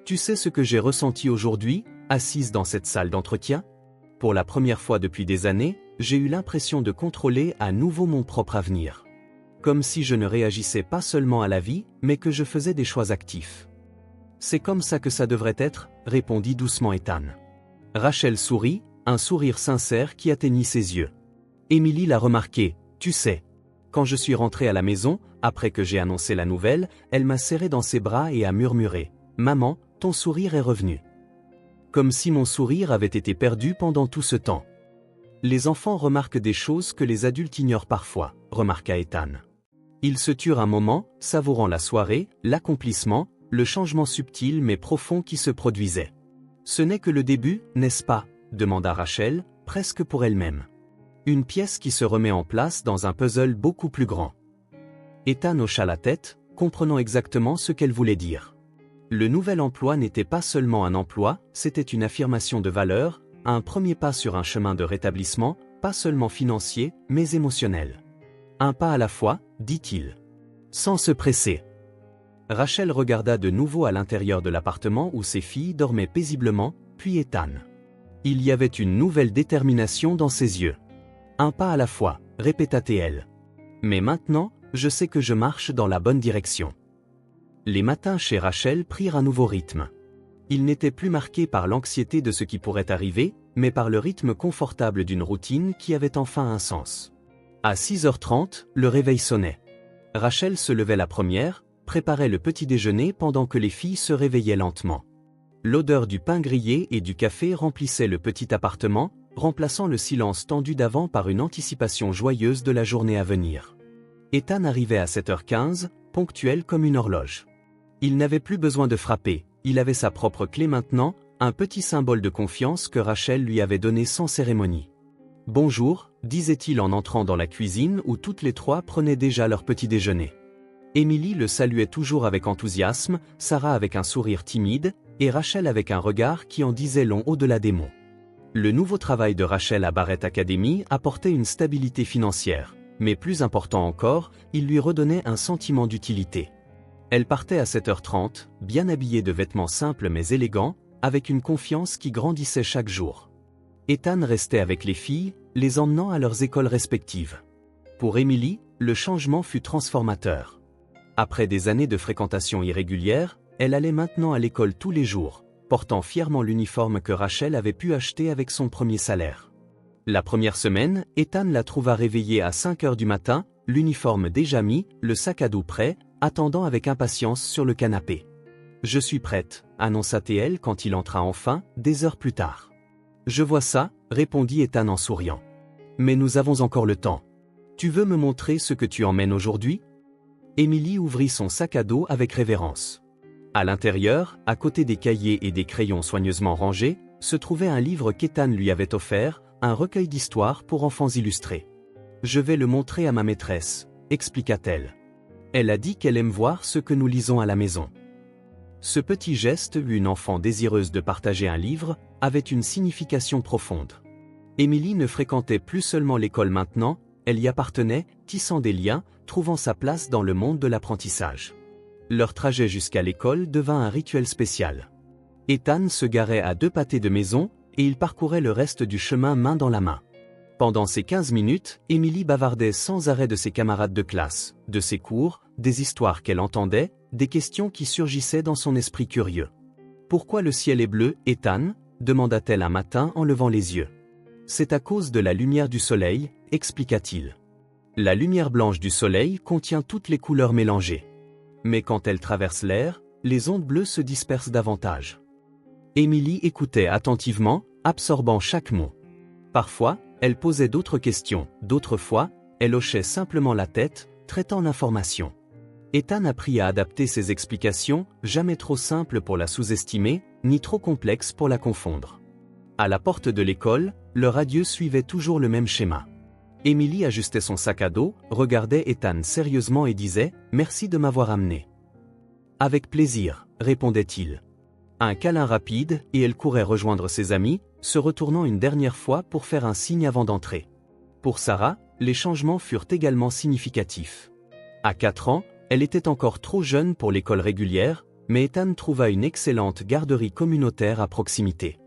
Tu sais ce que j'ai ressenti aujourd'hui, assise dans cette salle d'entretien? Pour la première fois depuis des années, j'ai eu l'impression de contrôler à nouveau mon propre avenir. Comme si je ne réagissais pas seulement à la vie, mais que je faisais des choix actifs. C'est comme ça que ça devrait être, répondit doucement Ethan. Rachel sourit, un sourire sincère qui atteignit ses yeux. Émilie l'a remarqué, tu sais. Quand je suis rentré à la maison, après que j'ai annoncé la nouvelle, elle m'a serré dans ses bras et a murmuré « Maman, ton sourire est revenu. » Comme si mon sourire avait été perdu pendant tout ce temps. Les enfants remarquent des choses que les adultes ignorent parfois, remarqua Ethan. Ils se turent un moment, savourant la soirée, l'accomplissement, le changement subtil mais profond qui se produisait. Ce n'est que le début, n'est-ce pas? Demanda Rachel, presque pour elle-même. Une pièce qui se remet en place dans un puzzle beaucoup plus grand. Ethan hocha la tête, comprenant exactement ce qu'elle voulait dire. Le nouvel emploi n'était pas seulement un emploi, c'était une affirmation de valeur, un premier pas sur un chemin de rétablissement, pas seulement financier, mais émotionnel. Un pas à la fois, dit-il. Sans se presser. Rachel regarda de nouveau à l'intérieur de l'appartement où ses filles dormaient paisiblement, puis Ethan. Il y avait une nouvelle détermination dans ses yeux. Un pas à la fois, répéta-t-elle. Mais maintenant, je sais que je marche dans la bonne direction. Les matins chez Rachel prirent un nouveau rythme. Ils n'étaient plus marqués par l'anxiété de ce qui pourrait arriver, mais par le rythme confortable d'une routine qui avait enfin un sens. À 6h30, le réveil sonnait. Rachel se levait la première, préparait le petit déjeuner pendant que les filles se réveillaient lentement. L'odeur du pain grillé et du café remplissait le petit appartement, remplaçant le silence tendu d'avant par une anticipation joyeuse de la journée à venir. Ethan arrivait à 7h15, ponctuel comme une horloge. Il n'avait plus besoin de frapper, il avait sa propre clé maintenant, un petit symbole de confiance que Rachel lui avait donné sans cérémonie. « Bonjour », disait-il en entrant dans la cuisine où toutes les trois prenaient déjà leur petit déjeuner. Émilie le saluait toujours avec enthousiasme, Sarah avec un sourire timide, et Rachel avec un regard qui en disait long au-delà des mots. Le nouveau travail de Rachel à Barrett Academy apportait une stabilité financière, mais plus important encore, il lui redonnait un sentiment d'utilité. Elle partait à 7h30, bien habillée de vêtements simples mais élégants, avec une confiance qui grandissait chaque jour. Ethan restait avec les filles, les emmenant à leurs écoles respectives. Pour Émilie, le changement fut transformateur. Après des années de fréquentation irrégulière, elle allait maintenant à l'école tous les jours, portant fièrement l'uniforme que Rachel avait pu acheter avec son premier salaire. La première semaine, Ethan la trouva réveillée à 5h du matin, l'uniforme déjà mis, le sac à dos prêt, attendant avec impatience sur le canapé. « Je suis prête », annonça-t-elle quand il entra enfin, des heures plus tard. « Je vois ça », répondit Ethan en souriant. « Mais nous avons encore le temps. Tu veux me montrer ce que tu emmènes aujourd'hui ?» Émilie ouvrit son sac à dos avec révérence. À l'intérieur, à côté des cahiers et des crayons soigneusement rangés, se trouvait un livre qu'Ethan lui avait offert, un recueil d'histoires pour enfants illustrés. « Je vais le montrer à ma maîtresse », expliqua-t-elle. Elle a dit qu'elle aime voir ce que nous lisons à la maison. Ce petit geste, une enfant désireuse de partager un livre, avait une signification profonde. Émilie ne fréquentait plus seulement l'école maintenant, elle y appartenait, tissant des liens, trouvant sa place dans le monde de l'apprentissage. Leur trajet jusqu'à l'école devint un rituel spécial. Ethan se garait à 2 pâtés de maison, et il parcourait le reste du chemin main dans la main. Pendant ces 15 minutes, Émilie bavardait sans arrêt de ses camarades de classe, de ses cours, des histoires qu'elle entendait, des questions qui surgissaient dans son esprit curieux. « Pourquoi le ciel est bleu, Ethan ?» demanda-t-elle un matin en levant les yeux. « C'est à cause de la lumière du soleil », expliqua-t-il. La lumière blanche du soleil contient toutes les couleurs mélangées. Mais quand elle traverse l'air, les ondes bleues se dispersent davantage. Émilie écoutait attentivement, absorbant chaque mot. Parfois, elle posait d'autres questions, d'autres fois, elle hochait simplement la tête, traitant l'information. Ethan apprit à adapter ses explications, jamais trop simples pour la sous-estimer, ni trop complexes pour la confondre. À la porte de l'école, leur adieu suivait toujours le même schéma. Émilie ajustait son sac à dos, regardait Ethan sérieusement et disait « Merci de m'avoir amené ». « Avec plaisir », répondait-il. Un câlin rapide, et elle courait rejoindre ses amis, se retournant une dernière fois pour faire un signe avant d'entrer. Pour Sarah, les changements furent également significatifs. À 4 ans, elle était encore trop jeune pour l'école régulière, mais Ethan trouva une excellente garderie communautaire à proximité.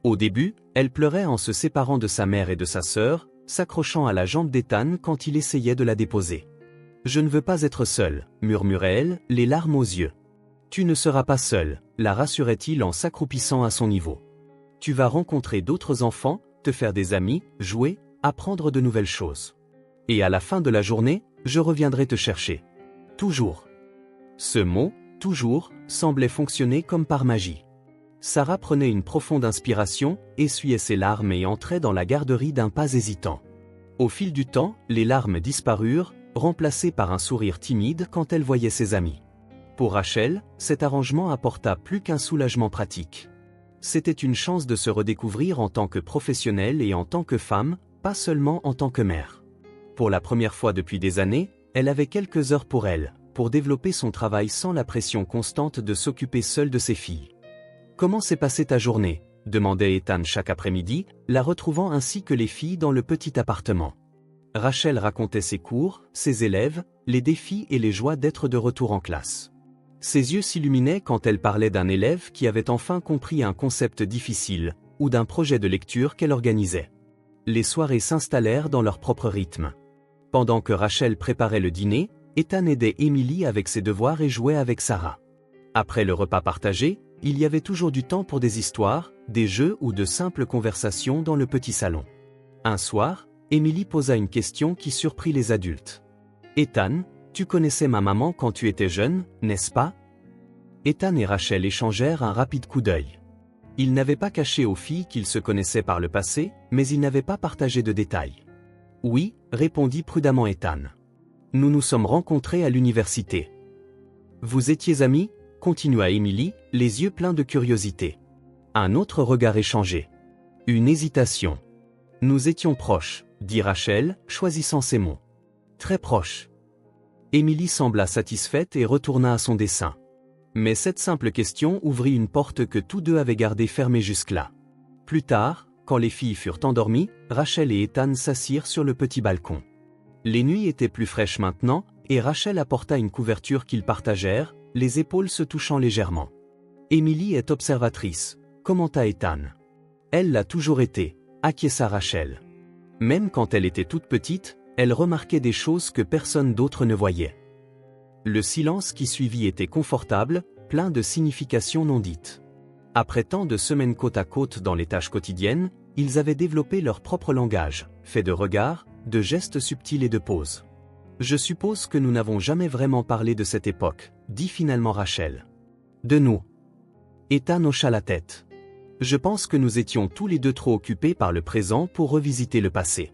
Au début, elle pleurait en se séparant de sa mère et de sa sœur, s'accrochant à la jambe d'Ethan quand il essayait de la déposer. « Je ne veux pas être seule », murmurait-elle, les larmes aux yeux. « Tu ne seras pas seule », la rassurait-il en s'accroupissant à son niveau. « Tu vas rencontrer d'autres enfants, te faire des amis, jouer, apprendre de nouvelles choses. Et à la fin de la journée, je reviendrai te chercher. Toujours. » Ce mot, « toujours », semblait fonctionner comme par magie. Sarah prenait une profonde inspiration, essuyait ses larmes et entrait dans la garderie d'un pas hésitant. Au fil du temps, les larmes disparurent, remplacées par un sourire timide quand elle voyait ses amis. Pour Rachel, cet arrangement apporta plus qu'un soulagement pratique. C'était une chance de se redécouvrir en tant que professionnelle et en tant que femme, pas seulement en tant que mère. Pour la première fois depuis des années, elle avait quelques heures pour elle, pour développer son travail sans la pression constante de s'occuper seule de ses filles. « Comment s'est passée ta journée ?» demandait Ethan chaque après-midi, la retrouvant ainsi que les filles dans le petit appartement. Rachel racontait ses cours, ses élèves, les défis et les joies d'être de retour en classe. Ses yeux s'illuminaient quand elle parlait d'un élève qui avait enfin compris un concept difficile, ou d'un projet de lecture qu'elle organisait. Les soirées s'installèrent dans leur propre rythme. Pendant que Rachel préparait le dîner, Ethan aidait Émilie avec ses devoirs et jouait avec Sarah. Après le repas partagé, il y avait toujours du temps pour des histoires, des jeux ou de simples conversations dans le petit salon. Un soir, Émilie posa une question qui surprit les adultes. « Ethan, tu connaissais ma maman quand tu étais jeune, n'est-ce pas ?» Ethan et Rachel échangèrent un rapide coup d'œil. Ils n'avaient pas caché aux filles qu'ils se connaissaient par le passé, mais ils n'avaient pas partagé de détails. « Oui, » répondit prudemment Ethan. « Nous nous sommes rencontrés à l'université. »« Vous étiez amis ?» continua Émilie, les yeux pleins de curiosité. Un autre regard échangé. Une hésitation. « Nous étions proches », dit Rachel, choisissant ses mots. « Très proches. » Émilie sembla satisfaite et retourna à son dessin. Mais cette simple question ouvrit une porte que tous deux avaient gardée fermée jusque-là. Plus tard, quand les filles furent endormies, Rachel et Ethan s'assirent sur le petit balcon. Les nuits étaient plus fraîches maintenant, et Rachel apporta une couverture qu'ils partagèrent, les épaules se touchant légèrement. « Émilie est observatrice », commenta Ethan. « Elle l'a toujours été », acquiesça Rachel. Même quand elle était toute petite, elle remarquait des choses que personne d'autre ne voyait. Le silence qui suivit était confortable, plein de significations non dites. Après tant de semaines côte à côte dans les tâches quotidiennes, ils avaient développé leur propre langage, fait de regards, de gestes subtils et de pauses. « Je suppose que nous n'avons jamais vraiment parlé de cette époque, » dit finalement Rachel. « De nous. » Ethan hocha la tête. « Je pense que nous étions tous les deux trop occupés par le présent pour revisiter le passé. »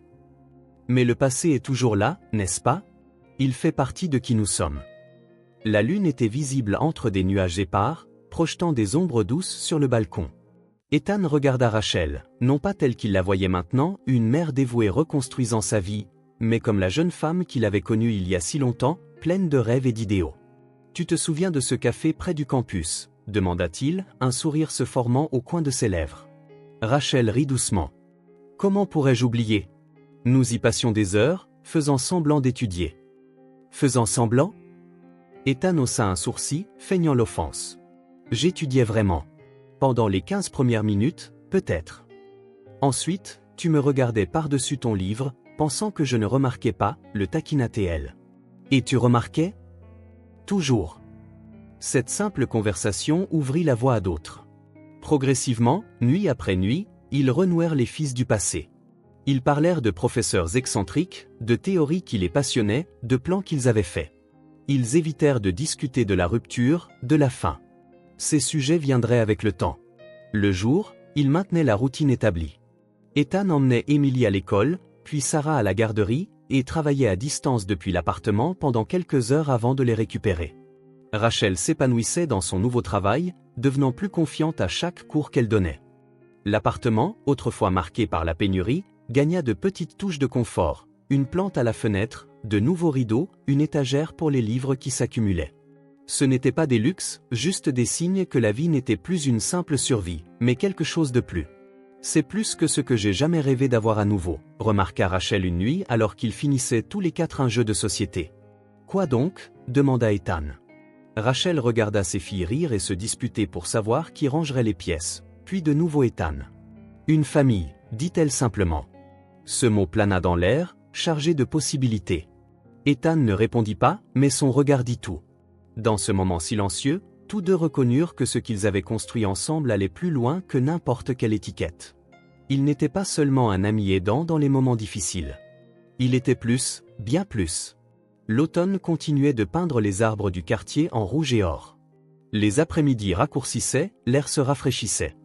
Mais le passé est toujours là, n'est-ce pas? Il fait partie de qui nous sommes. La lune était visible entre des nuages épars, projetant des ombres douces sur le balcon. Ethan regarda Rachel, non pas telle qu'il la voyait maintenant, une mère dévouée reconstruisant sa vie, mais comme la jeune femme qu'il avait connue il y a si longtemps, pleine de rêves et d'idéaux. « Tu te souviens de ce café près du campus ?» demanda-t-il, un sourire se formant au coin de ses lèvres. Rachel rit doucement. « Comment pourrais-je oublier? Nous y passions des heures, faisant semblant d'étudier. » Faisant semblant? Ethan haussa un sourcil, feignant l'offense. « J'étudiais vraiment. Pendant les 15 premières minutes, peut-être. Ensuite, tu me regardais par-dessus ton livre, pensant que je ne remarquais pas, le taquina-t-elle. Et tu remarquais? Toujours. » Cette simple conversation ouvrit la voie à d'autres. Progressivement, nuit après nuit, ils renouèrent les fils du passé. Ils parlèrent de professeurs excentriques, de théories qui les passionnaient, de plans qu'ils avaient faits. Ils évitèrent de discuter de la rupture, de la fin. Ces sujets viendraient avec le temps. Le jour, ils maintenaient la routine établie. Ethan emmenait Émilie à l'école, puis Sarah à la garderie, et travaillait à distance depuis l'appartement pendant quelques heures avant de les récupérer. Rachel s'épanouissait dans son nouveau travail, devenant plus confiante à chaque cours qu'elle donnait. L'appartement, autrefois marqué par la pénurie, gagna de petites touches de confort, une plante à la fenêtre, de nouveaux rideaux, une étagère pour les livres qui s'accumulaient. Ce n'étaient pas des luxes, juste des signes que la vie n'était plus une simple survie, mais quelque chose de plus. C'est plus que ce que j'ai jamais rêvé d'avoir à nouveau, remarqua Rachel une nuit alors qu'ils finissaient tous les quatre un jeu de société. Quoi donc? Demanda Ethan. Rachel regarda ses filles rire et se disputer pour savoir qui rangerait les pièces, puis de nouveau Ethan. Une famille, dit-elle simplement. Ce mot plana dans l'air, chargé de possibilités. Ethan ne répondit pas, mais son regard dit tout. Dans ce moment silencieux, tous deux reconnurent que ce qu'ils avaient construit ensemble allait plus loin que n'importe quelle étiquette. Il n'était pas seulement un ami aidant dans les moments difficiles. Il était plus, bien plus. L'automne continuait de peindre les arbres du quartier en rouge et or. Les après-midi raccourcissaient, l'air se rafraîchissait.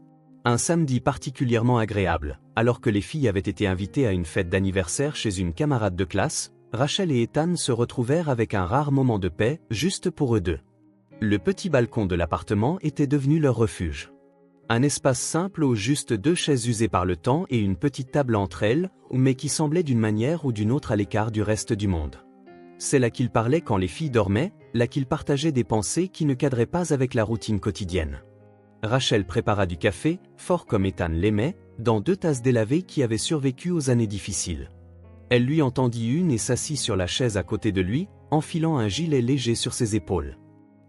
Un samedi particulièrement agréable, alors que les filles avaient été invitées à une fête d'anniversaire chez une camarade de classe, Rachel et Ethan se retrouvèrent avec un rare moment de paix, juste pour eux deux. Le petit balcon de l'appartement était devenu leur refuge. Un espace simple où juste deux chaises usées par le temps et une petite table entre elles, mais qui semblait d'une manière ou d'une autre à l'écart du reste du monde. C'est là qu'ils parlaient quand les filles dormaient, là qu'ils partageaient des pensées qui ne cadraient pas avec la routine quotidienne. Rachel prépara du café, fort comme Ethan l'aimait, dans 2 tasses délavées qui avaient survécu aux années difficiles. Elle lui en tendit une et s'assit sur la chaise à côté de lui, enfilant un gilet léger sur ses épaules.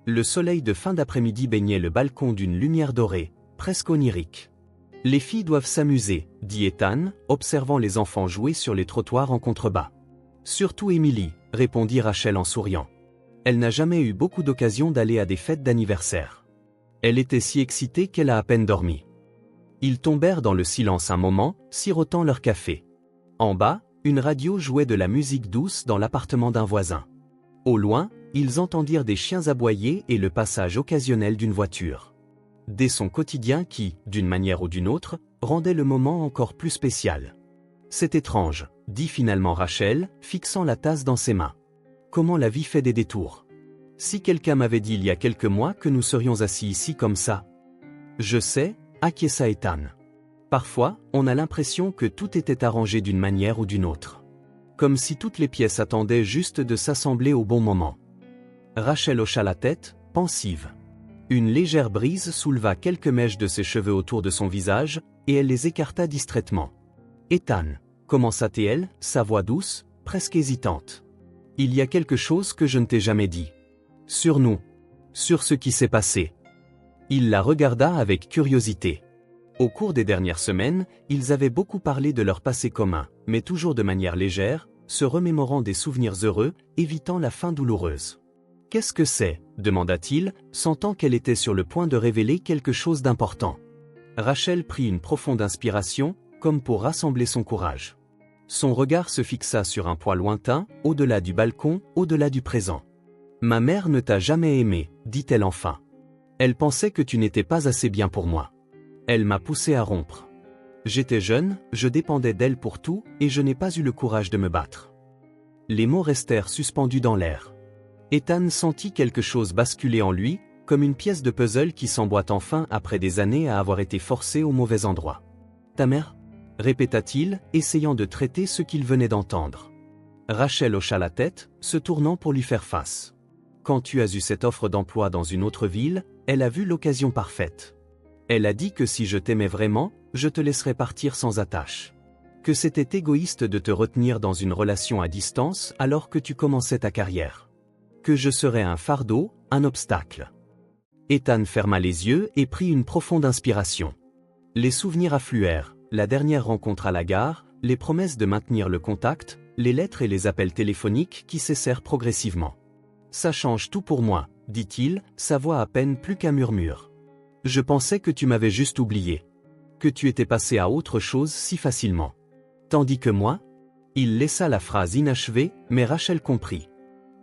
Le soleil de fin d'après-midi baignait le balcon d'une lumière dorée, presque onirique. « Les filles doivent s'amuser, » dit Ethan, observant les enfants jouer sur les trottoirs en contrebas. « Surtout Emily, » répondit Rachel en souriant. Elle n'a jamais eu beaucoup d'occasions d'aller à des fêtes d'anniversaire. Elle était si excitée qu'elle a à peine dormi. Ils tombèrent dans le silence un moment, sirotant leur café. En bas, une radio jouait de la musique douce dans l'appartement d'un voisin. Au loin, ils entendirent des chiens aboyer et le passage occasionnel d'une voiture. Des sons quotidiens qui, d'une manière ou d'une autre, rendaient le moment encore plus spécial. « C'est étrange, » dit finalement Rachel, fixant la tasse dans ses mains. « Comment la vie fait des détours. Si quelqu'un m'avait dit il y a quelques mois que nous serions assis ici comme ça. » « Je sais, » acquiesça Ethan. Parfois, on a l'impression que tout était arrangé d'une manière ou d'une autre. Comme si toutes les pièces attendaient juste de s'assembler au bon moment. Rachel hocha la tête, pensive. Une légère brise souleva quelques mèches de ses cheveux autour de son visage, et elle les écarta distraitement. « Ethan, » commença-t-elle, sa voix douce, presque hésitante. « Il y a quelque chose que je ne t'ai jamais dit. Sur nous. Sur ce qui s'est passé. » Il la regarda avec curiosité. Au cours des dernières semaines, ils avaient beaucoup parlé de leur passé commun, mais toujours de manière légère, se remémorant des souvenirs heureux, évitant la fin douloureuse. « Qu'est-ce que c'est » demanda-t-il, sentant qu'elle était sur le point de révéler quelque chose d'important. Rachel prit une profonde inspiration, comme pour rassembler son courage. Son regard se fixa sur un point lointain, au-delà du balcon, au-delà du présent. « Ma mère ne t'a jamais aimé, dit-elle enfin. Elle pensait que tu n'étais pas assez bien pour moi. Elle m'a poussé à rompre. J'étais jeune, je dépendais d'elle pour tout, et je n'ai pas eu le courage de me battre. » Les mots restèrent suspendus dans l'air. Ethan sentit quelque chose basculer en lui, comme une pièce de puzzle qui s'emboîte enfin après des années à avoir été forcée au mauvais endroit. « Ta mère » répéta-t-il, essayant de traiter ce qu'il venait d'entendre. Rachel hocha la tête, se tournant pour lui faire face. « Quand tu as eu cette offre d'emploi dans une autre ville, elle a vu l'occasion parfaite. Elle a dit que si je t'aimais vraiment, je te laisserais partir sans attache. Que c'était égoïste de te retenir dans une relation à distance alors que tu commençais ta carrière. Que je serais un fardeau, un obstacle. » Ethan ferma les yeux et prit une profonde inspiration. Les souvenirs affluèrent, la dernière rencontre à la gare, les promesses de maintenir le contact, les lettres et les appels téléphoniques qui cessèrent progressivement. « Ça change tout pour moi, » dit-il, sa voix à peine plus qu'un murmure. « Je pensais que tu m'avais juste oublié. Que tu étais passé à autre chose si facilement. Tandis que moi ?» Il laissa la phrase inachevée, mais Rachel comprit.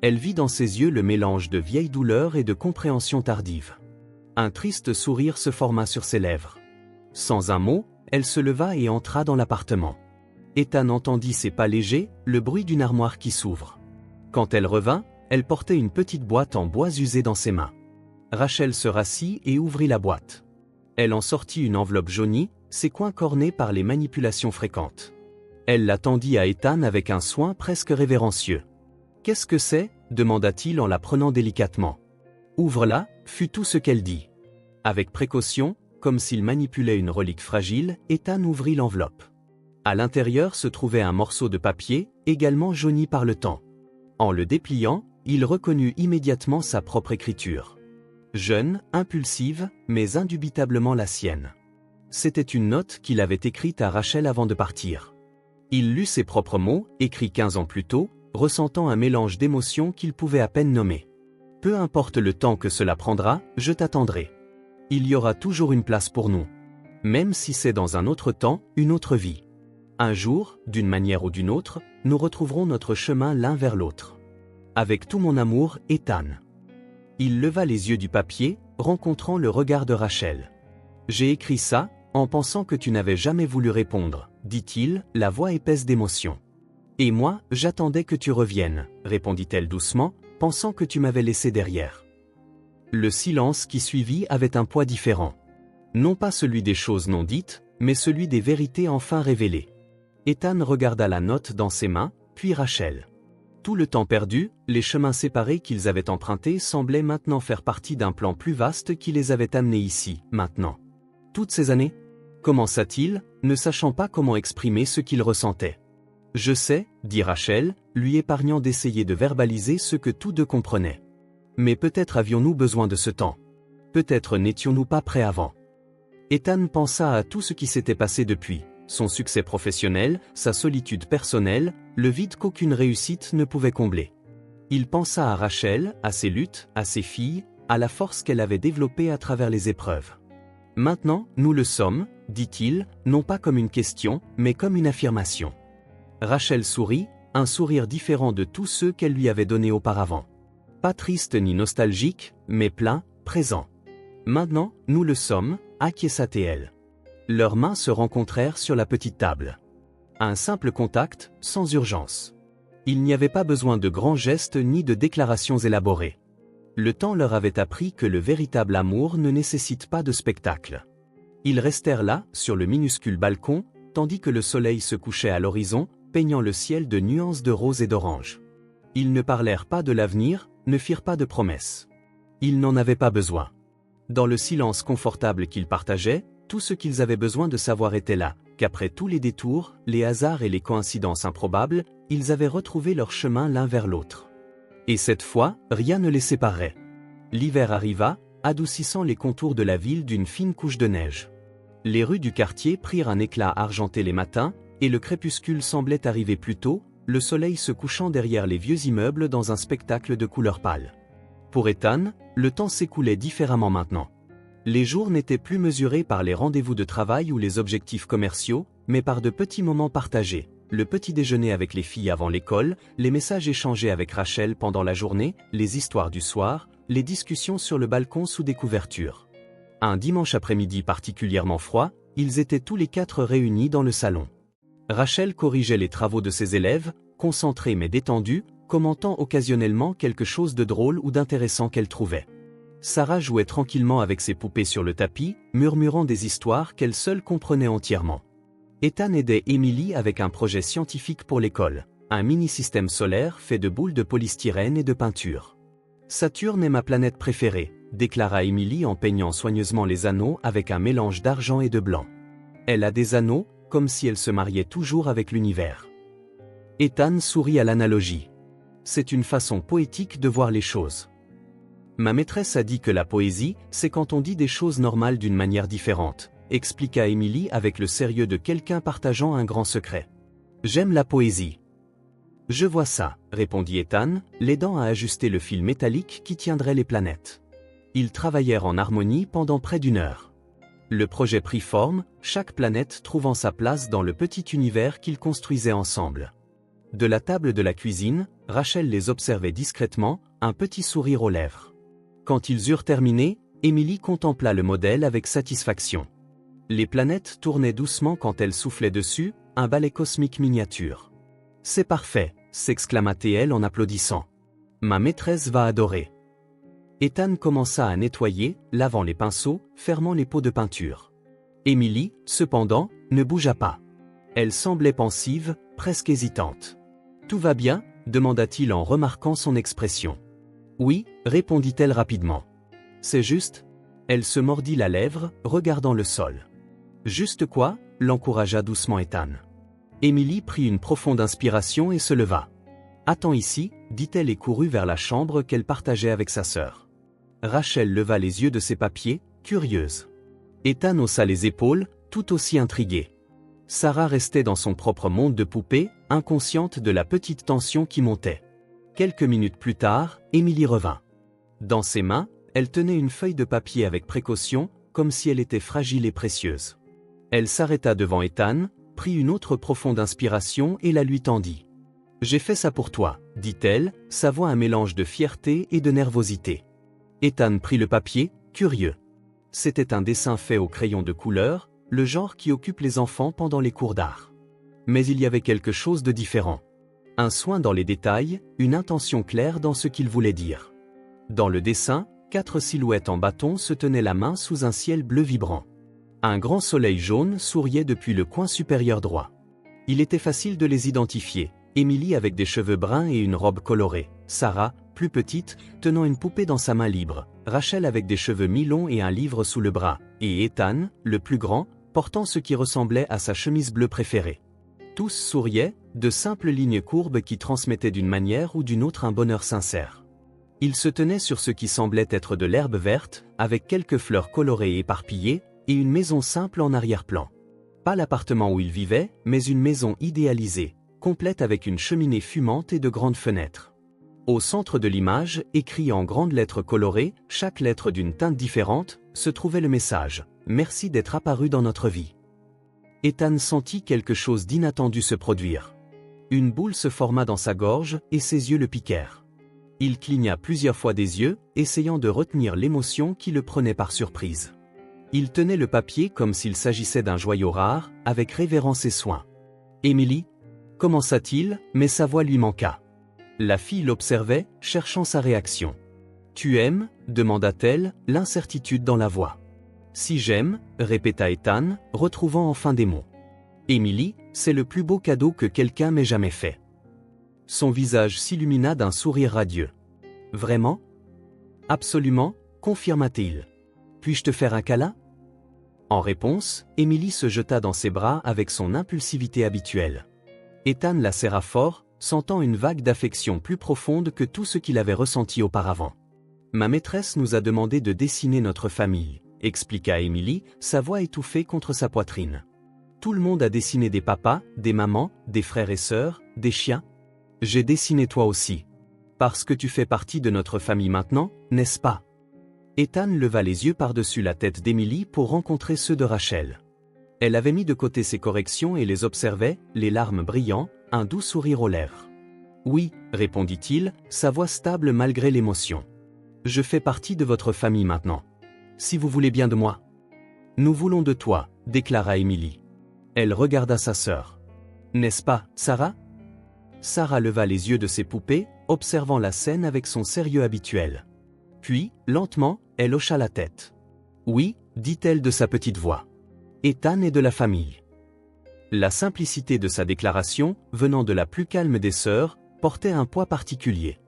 Elle vit dans ses yeux le mélange de vieille douleur et de compréhension tardive. Un triste sourire se forma sur ses lèvres. Sans un mot, elle se leva et entra dans l'appartement. Ethan entendit ses pas légers, le bruit d'une armoire qui s'ouvre. Quand elle revint, elle portait une petite boîte en bois usé dans ses mains. Rachel se rassit et ouvrit la boîte. Elle en sortit une enveloppe jaunie, ses coins cornés par les manipulations fréquentes. Elle la tendit à Ethan avec un soin presque révérencieux. « Qu'est-ce que c'est » demanda-t-il en la prenant délicatement. « Ouvre-la » fut tout ce qu'elle dit. Avec précaution, comme s'il manipulait une relique fragile, Ethan ouvrit l'enveloppe. À l'intérieur se trouvait un morceau de papier, également jauni par le temps. En le dépliant, il reconnut immédiatement sa propre écriture. Jeune, impulsive, mais indubitablement la sienne. C'était une note qu'il avait écrite à Rachel avant de partir. Il lut ses propres mots, écrits 15 ans plus tôt, ressentant un mélange d'émotions qu'il pouvait à peine nommer. « Peu importe le temps que cela prendra, je t'attendrai. Il y aura toujours une place pour nous. Même si c'est dans un autre temps, une autre vie. Un jour, d'une manière ou d'une autre, nous retrouverons notre chemin l'un vers l'autre. Avec tout mon amour, Ethan. » Il leva les yeux du papier, rencontrant le regard de Rachel. « J'ai écrit ça, en pensant que tu n'avais jamais voulu répondre, » dit-il, la voix épaisse d'émotion. « Et moi, j'attendais que tu reviennes, » répondit-elle doucement, pensant que tu m'avais laissé derrière. Le silence qui suivit avait un poids différent. Non pas celui des choses non dites, mais celui des vérités enfin révélées. Ethan regarda la note dans ses mains, puis Rachel. Tout le temps perdu, les chemins séparés qu'ils avaient empruntés semblaient maintenant faire partie d'un plan plus vaste qui les avait amenés ici, maintenant. Toutes ces années ? Commença-t-il, ne sachant pas comment exprimer ce qu'il ressentait. « Je sais, » dit Rachel, lui épargnant d'essayer de verbaliser ce que tous deux comprenaient. « Mais peut-être avions-nous besoin de ce temps. Peut-être n'étions-nous pas prêts avant. » Ethan pensa à tout ce qui s'était passé depuis, son succès professionnel, sa solitude personnelle, le vide qu'aucune réussite ne pouvait combler. Il pensa à Rachel, à ses luttes, à ses filles, à la force qu'elle avait développée à travers les épreuves. « Maintenant, nous le sommes, » dit-il, non pas comme une question, mais comme une affirmation. Rachel sourit, un sourire différent de tous ceux qu'elle lui avait donnés auparavant. Pas triste ni nostalgique, mais plein, présent. « Maintenant, nous le sommes », acquiesça-t-elle. Leurs mains se rencontrèrent sur la petite table. Un simple contact, sans urgence. Il n'y avait pas besoin de grands gestes ni de déclarations élaborées. Le temps leur avait appris que le véritable amour ne nécessite pas de spectacle. Ils restèrent là, sur le minuscule balcon, tandis que le soleil se couchait à l'horizon, peignant le ciel de nuances de rose et d'orange. Ils ne parlèrent pas de l'avenir, ne firent pas de promesses. Ils n'en avaient pas besoin. Dans le silence confortable qu'ils partageaient, tout ce qu'ils avaient besoin de savoir était là, qu'après tous les détours, les hasards et les coïncidences improbables, ils avaient retrouvé leur chemin l'un vers l'autre. Et cette fois, rien ne les séparait. L'hiver arriva, adoucissant les contours de la ville d'une fine couche de neige. Les rues du quartier prirent un éclat argenté les matins, et le crépuscule semblait arriver plus tôt, le soleil se couchant derrière les vieux immeubles dans un spectacle de couleurs pâles. Pour Ethan, le temps s'écoulait différemment maintenant. Les jours n'étaient plus mesurés par les rendez-vous de travail ou les objectifs commerciaux, mais par de petits moments partagés. Le petit déjeuner avec les filles avant l'école, les messages échangés avec Rachel pendant la journée, les histoires du soir, les discussions sur le balcon sous des couvertures. Un dimanche après-midi particulièrement froid, ils étaient tous les quatre réunis dans le salon. Rachel corrigeait les travaux de ses élèves, concentrée mais détendue, commentant occasionnellement quelque chose de drôle ou d'intéressant qu'elle trouvait. Sarah jouait tranquillement avec ses poupées sur le tapis, murmurant des histoires qu'elle seule comprenait entièrement. Ethan aidait Emily avec un projet scientifique pour l'école, un mini-système solaire fait de boules de polystyrène et de peinture. « Saturne est ma planète préférée », déclara Emily en peignant soigneusement les anneaux avec un mélange d'argent et de blanc. Elle a des anneaux, comme si elle se mariait toujours avec l'univers. Ethan sourit à l'analogie. C'est une façon poétique de voir les choses. Ma maîtresse a dit que la poésie, c'est quand on dit des choses normales d'une manière différente, expliqua Emily avec le sérieux de quelqu'un partageant un grand secret. J'aime la poésie. Je vois ça, répondit Ethan, l'aidant à ajuster le fil métallique qui tiendrait les planètes. Ils travaillèrent en harmonie pendant près d'1 heure. Le projet prit forme, chaque planète trouvant sa place dans le petit univers qu'ils construisaient ensemble. De la table de la cuisine, Rachel les observait discrètement, un petit sourire aux lèvres. Quand ils eurent terminé, Emily contempla le modèle avec satisfaction. Les planètes tournaient doucement quand elle soufflait dessus, un ballet cosmique miniature. « C'est parfait !» s'exclama-t-elle en applaudissant. « Ma maîtresse va adorer. » Ethan commença à nettoyer, lavant les pinceaux, fermant les pots de peinture. Emily, cependant, ne bougea pas. Elle semblait pensive, presque hésitante. « Tout va bien ?» demanda-t-il en remarquant son expression. « Oui » répondit-elle rapidement. « C'est juste ?» Elle se mordit la lèvre, regardant le sol. « Juste quoi ?» l'encouragea doucement Ethan. Émilie prit une profonde inspiration et se leva. « Attends ici » dit-elle et courut vers la chambre qu'elle partageait avec sa sœur. Rachel leva les yeux de ses papiers, curieuse. Ethan haussa les épaules, tout aussi intrigué. Sarah restait dans son propre monde de poupée, inconsciente de la petite tension qui montait. Quelques minutes plus tard, Émilie revint. Dans ses mains, elle tenait une feuille de papier avec précaution, comme si elle était fragile et précieuse. Elle s'arrêta devant Ethan, prit une autre profonde inspiration et la lui tendit. « J'ai fait ça pour toi » dit-elle, sa voix un mélange de fierté et de nervosité. Ethan prit le papier, curieux. C'était un dessin fait au crayon de couleur, le genre qui occupe les enfants pendant les cours d'art. Mais il y avait quelque chose de différent. Un soin dans les détails, une intention claire dans ce qu'il voulait dire. Dans le dessin, 4 silhouettes en bâton se tenaient la main sous un ciel bleu vibrant. Un grand soleil jaune souriait depuis le coin supérieur droit. Il était facile de les identifier. Émilie avec des cheveux bruns et une robe colorée. Sarah, plus petite, tenant une poupée dans sa main libre. Rachel avec des cheveux mi-longs et un livre sous le bras. Et Ethan, le plus grand, portant ce qui ressemblait à sa chemise bleue préférée. Tous souriaient, de simples lignes courbes qui transmettaient d'une manière ou d'une autre un bonheur sincère. Ils se tenaient sur ce qui semblait être de l'herbe verte, avec quelques fleurs colorées et éparpillées, et une maison simple en arrière-plan. Pas l'appartement où ils vivaient, mais une maison idéalisée, complète avec une cheminée fumante et de grandes fenêtres. Au centre de l'image, écrit en grandes lettres colorées, chaque lettre d'une teinte différente, se trouvait le message « Merci d'être apparu dans notre vie ». Ethan sentit quelque chose d'inattendu se produire. Une boule se forma dans sa gorge et ses yeux le piquèrent. Il cligna plusieurs fois des yeux, essayant de retenir l'émotion qui le prenait par surprise. Il tenait le papier comme s'il s'agissait d'un joyau rare, avec révérence et soin. « Émilie » commença-t-il, mais sa voix lui manqua. La fille l'observait, cherchant sa réaction. « Tu aimes » demanda-t-elle, l'incertitude dans la voix. « Si j'aime » répéta Ethan, retrouvant enfin des mots. « Émilie, c'est le plus beau cadeau que quelqu'un m'ait jamais fait. » Son visage s'illumina d'un sourire radieux. « Vraiment ?»« Absolument » confirma-t-il. « Puis-je te faire un câlin ?» En réponse, Émilie se jeta dans ses bras avec son impulsivité habituelle. Ethan la serra fort, sentant une vague d'affection plus profonde que tout ce qu'il avait ressenti auparavant. « Ma maîtresse nous a demandé de dessiner notre famille », expliqua Émilie, sa voix étouffée contre sa poitrine. « Tout le monde a dessiné des papas, des mamans, des frères et sœurs, des chiens. J'ai dessiné toi aussi. Parce que tu fais partie de notre famille maintenant, n'est-ce pas ?» Ethan leva les yeux par-dessus la tête d'Émilie pour rencontrer ceux de Rachel. Elle avait mis de côté ses corrections et les observait, les larmes brillant, un doux sourire aux lèvres. « Oui » répondit-il, sa voix stable malgré l'émotion. « Je fais partie de votre famille maintenant. Si vous voulez bien de moi. »« Nous voulons de toi » déclara Émilie. Elle regarda sa sœur. « N'est-ce pas, Sarah ?» Sarah leva les yeux de ses poupées, observant la scène avec son sérieux habituel. Puis, lentement, elle hocha la tête. « Oui » dit-elle de sa petite voix. « Ethan est de la famille. » La simplicité de sa déclaration, venant de la plus calme des sœurs, portait un poids particulier.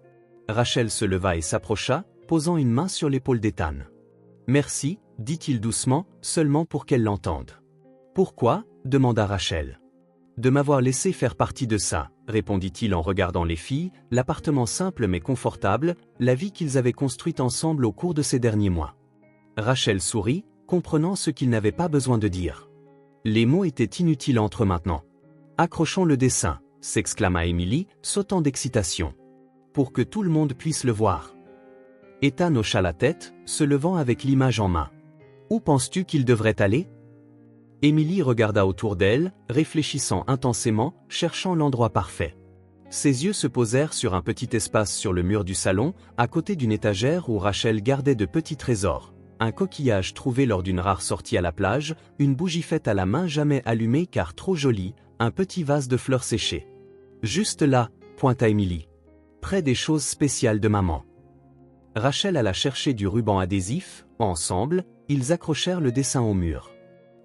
Rachel se leva et s'approcha, posant une main sur l'épaule d'Ethan. « Merci » dit-il doucement, seulement pour qu'elle l'entende. « Pourquoi » demanda Rachel. « De m'avoir laissé faire partie de ça » répondit-il en regardant les filles, l'appartement simple mais confortable, la vie qu'ils avaient construite ensemble au cours de ces derniers mois. Rachel sourit, comprenant ce qu'il n'avait pas besoin de dire. Les mots étaient inutiles entre eux maintenant. « Accrochons le dessin » s'exclama Émilie, sautant d'excitation. « Pour que tout le monde puisse le voir. » Ethan hocha la tête, se levant avec l'image en main. « Où penses-tu qu'il devrait aller ?» Émilie regarda autour d'elle, réfléchissant intensément, cherchant l'endroit parfait. Ses yeux se posèrent sur un petit espace sur le mur du salon, à côté d'une étagère où Rachel gardait de petits trésors. Un coquillage trouvé lors d'une rare sortie à la plage, une bougie faite à la main jamais allumée car trop jolie, un petit vase de fleurs séchées. « Juste là » pointa Émilie. « Près des choses spéciales de maman. » Rachel alla chercher du ruban adhésif, ensemble, ils accrochèrent le dessin au mur.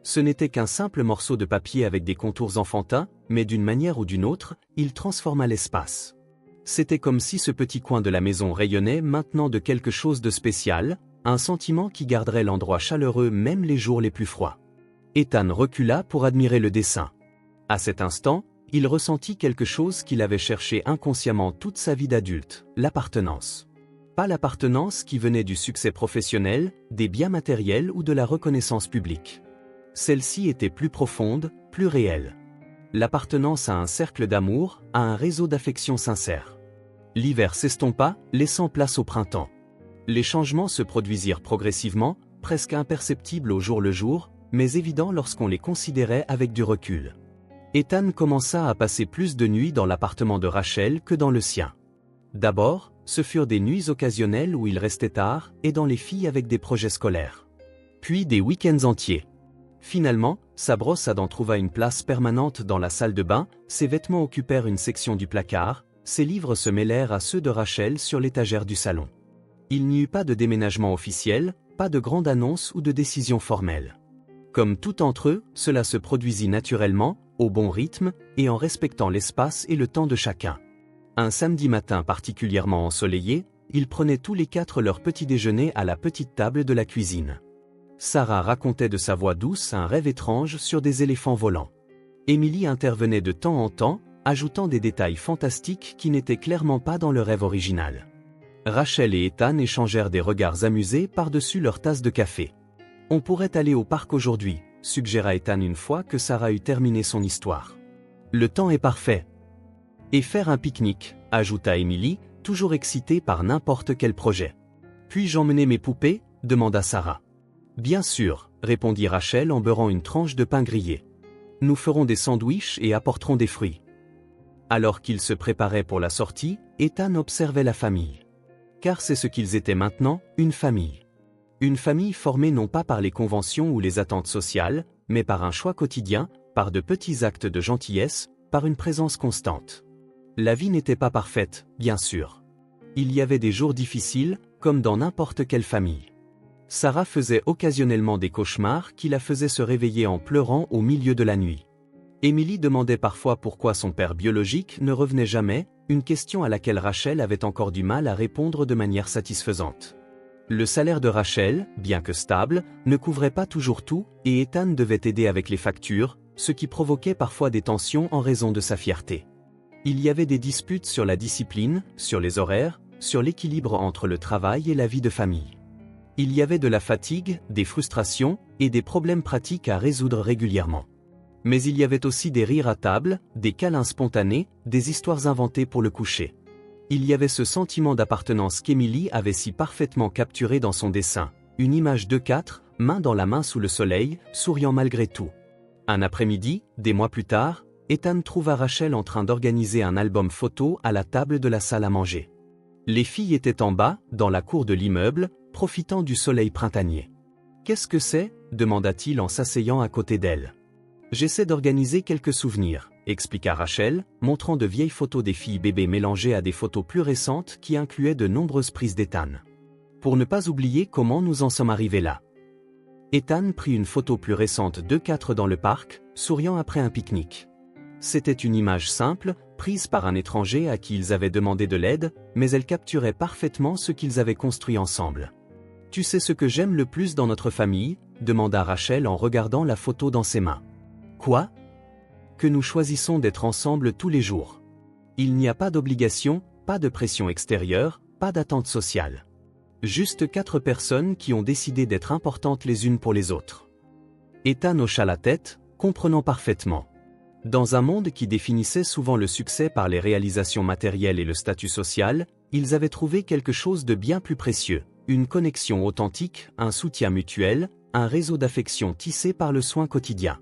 Ce n'était qu'un simple morceau de papier avec des contours enfantins, mais d'une manière ou d'une autre, il transforma l'espace. C'était comme si ce petit coin de la maison rayonnait maintenant de quelque chose de spécial, un sentiment qui garderait l'endroit chaleureux même les jours les plus froids. Ethan recula pour admirer le dessin. À cet instant, il ressentit quelque chose qu'il avait cherché inconsciemment toute sa vie d'adulte, l'appartenance. Pas l'appartenance qui venait du succès professionnel, des biens matériels ou de la reconnaissance publique. Celle-ci était plus profonde, plus réelle. L'appartenance à un cercle d'amour, à un réseau d'affection sincère. L'hiver s'estompa, laissant place au printemps. Les changements se produisirent progressivement, presque imperceptibles au jour le jour, mais évidents lorsqu'on les considérait avec du recul. Ethan commença à passer plus de nuits dans l'appartement de Rachel que dans le sien. D'abord, ce furent des nuits occasionnelles où il restait tard, aidant les filles avec des projets scolaires. Puis des week-ends entiers. Finalement, sa brosse à dents trouva une place permanente dans la salle de bain, ses vêtements occupèrent une section du placard, ses livres se mêlèrent à ceux de Rachel sur l'étagère du salon. Il n'y eut pas de déménagement officiel, pas de grande annonce ou de décision formelle. Comme tout entre eux, cela se produisit naturellement, au bon rythme, et en respectant l'espace et le temps de chacun. Un samedi matin particulièrement ensoleillé, ils prenaient tous les quatre leur petit déjeuner à la petite table de la cuisine. Sarah racontait de sa voix douce un rêve étrange sur des éléphants volants. Emily intervenait de temps en temps, ajoutant des détails fantastiques qui n'étaient clairement pas dans le rêve original. Rachel et Ethan échangèrent des regards amusés par-dessus leur tasse de café. « On pourrait aller au parc aujourd'hui », suggéra Ethan une fois que Sarah eut terminé son histoire. « Le temps est parfait. » « Et faire un pique-nique », ajouta Emily, toujours excitée par n'importe quel projet. « Puis-je emmener mes poupées » demanda Sarah. « Bien sûr », répondit Rachel en beurrant une tranche de pain grillé. « Nous ferons des sandwichs et apporterons des fruits. » Alors qu'ils se préparaient pour la sortie, Ethan observait la famille. Car c'est ce qu'ils étaient maintenant, une famille. Une famille formée non pas par les conventions ou les attentes sociales, mais par un choix quotidien, par de petits actes de gentillesse, par une présence constante. La vie n'était pas parfaite, bien sûr. Il y avait des jours difficiles, comme dans n'importe quelle famille. Sarah faisait occasionnellement des cauchemars qui la faisaient se réveiller en pleurant au milieu de la nuit. Emily demandait parfois pourquoi son père biologique ne revenait jamais, une question à laquelle Rachel avait encore du mal à répondre de manière satisfaisante. Le salaire de Rachel, bien que stable, ne couvrait pas toujours tout, et Ethan devait aider avec les factures, ce qui provoquait parfois des tensions en raison de sa fierté. Il y avait des disputes sur la discipline, sur les horaires, sur l'équilibre entre le travail et la vie de famille. Il y avait de la fatigue, des frustrations, et des problèmes pratiques à résoudre régulièrement. Mais il y avait aussi des rires à table, des câlins spontanés, des histoires inventées pour le coucher. Il y avait ce sentiment d'appartenance qu'Emily avait si parfaitement capturé dans son dessin, une image de quatre, main dans la main sous le soleil, souriant malgré tout. Un après-midi, des mois plus tard, Ethan trouva Rachel en train d'organiser un album photo à la table de la salle à manger. Les filles étaient en bas, dans la cour de l'immeuble, profitant du soleil printanier. « Qu'est-ce que c'est » demanda-t-il en s'asseyant à côté d'elle. « J'essaie d'organiser quelques souvenirs », expliqua Rachel, montrant de vieilles photos des filles bébés mélangées à des photos plus récentes qui incluaient de nombreuses prises d'Ethan. Pour ne pas oublier comment nous en sommes arrivés là. Ethan prit une photo plus récente d'eux quatre dans le parc, souriant après un pique-nique. C'était une image simple, prise par un étranger à qui ils avaient demandé de l'aide, mais elle capturait parfaitement ce qu'ils avaient construit ensemble. « Tu sais ce que j'aime le plus dans notre famille » demanda Rachel en regardant la photo dans ses mains. « Quoi » ? Que nous choisissons d'être ensemble tous les jours. Il n'y a pas d'obligation, pas de pression extérieure, pas d'attente sociale. Juste 4 personnes qui ont décidé d'être importantes les unes pour les autres. Ethan hocha la tête, comprenant parfaitement. Dans un monde qui définissait souvent le succès par les réalisations matérielles et le statut social, ils avaient trouvé quelque chose de bien plus précieux, une connexion authentique, un soutien mutuel, un réseau d'affection tissé par le soin quotidien.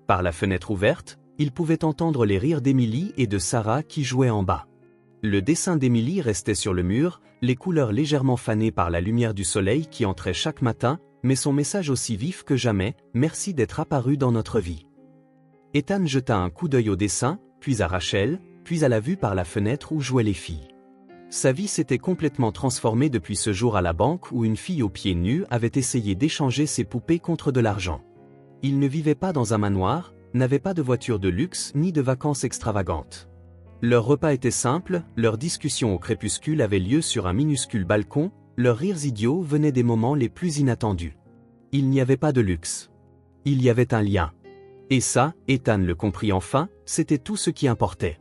Par la fenêtre ouverte, ils pouvaient entendre les rires d'Emily et de Sarah qui jouaient en bas. Le dessin d'Emily restait sur le mur, les couleurs légèrement fanées par la lumière du soleil qui entrait chaque matin, mais son message aussi vif que jamais, « Merci d'être apparu dans notre vie ». Ethan jeta un coup d'œil au dessin, puis à Rachel, puis à la vue par la fenêtre où jouaient les filles. Sa vie s'était complètement transformée depuis ce jour à la banque où une fille aux pieds nus avait essayé d'échanger ses poupées contre de l'argent. Ils ne vivaient pas dans un manoir, n'avaient pas de voiture de luxe ni de vacances extravagantes. Leur repas était simple, leurs discussions au crépuscule avaient lieu sur un minuscule balcon, leurs rires idiots venaient des moments les plus inattendus. Il n'y avait pas de luxe. Il y avait un lien. Et ça, Ethan le comprit enfin, c'était tout ce qui importait.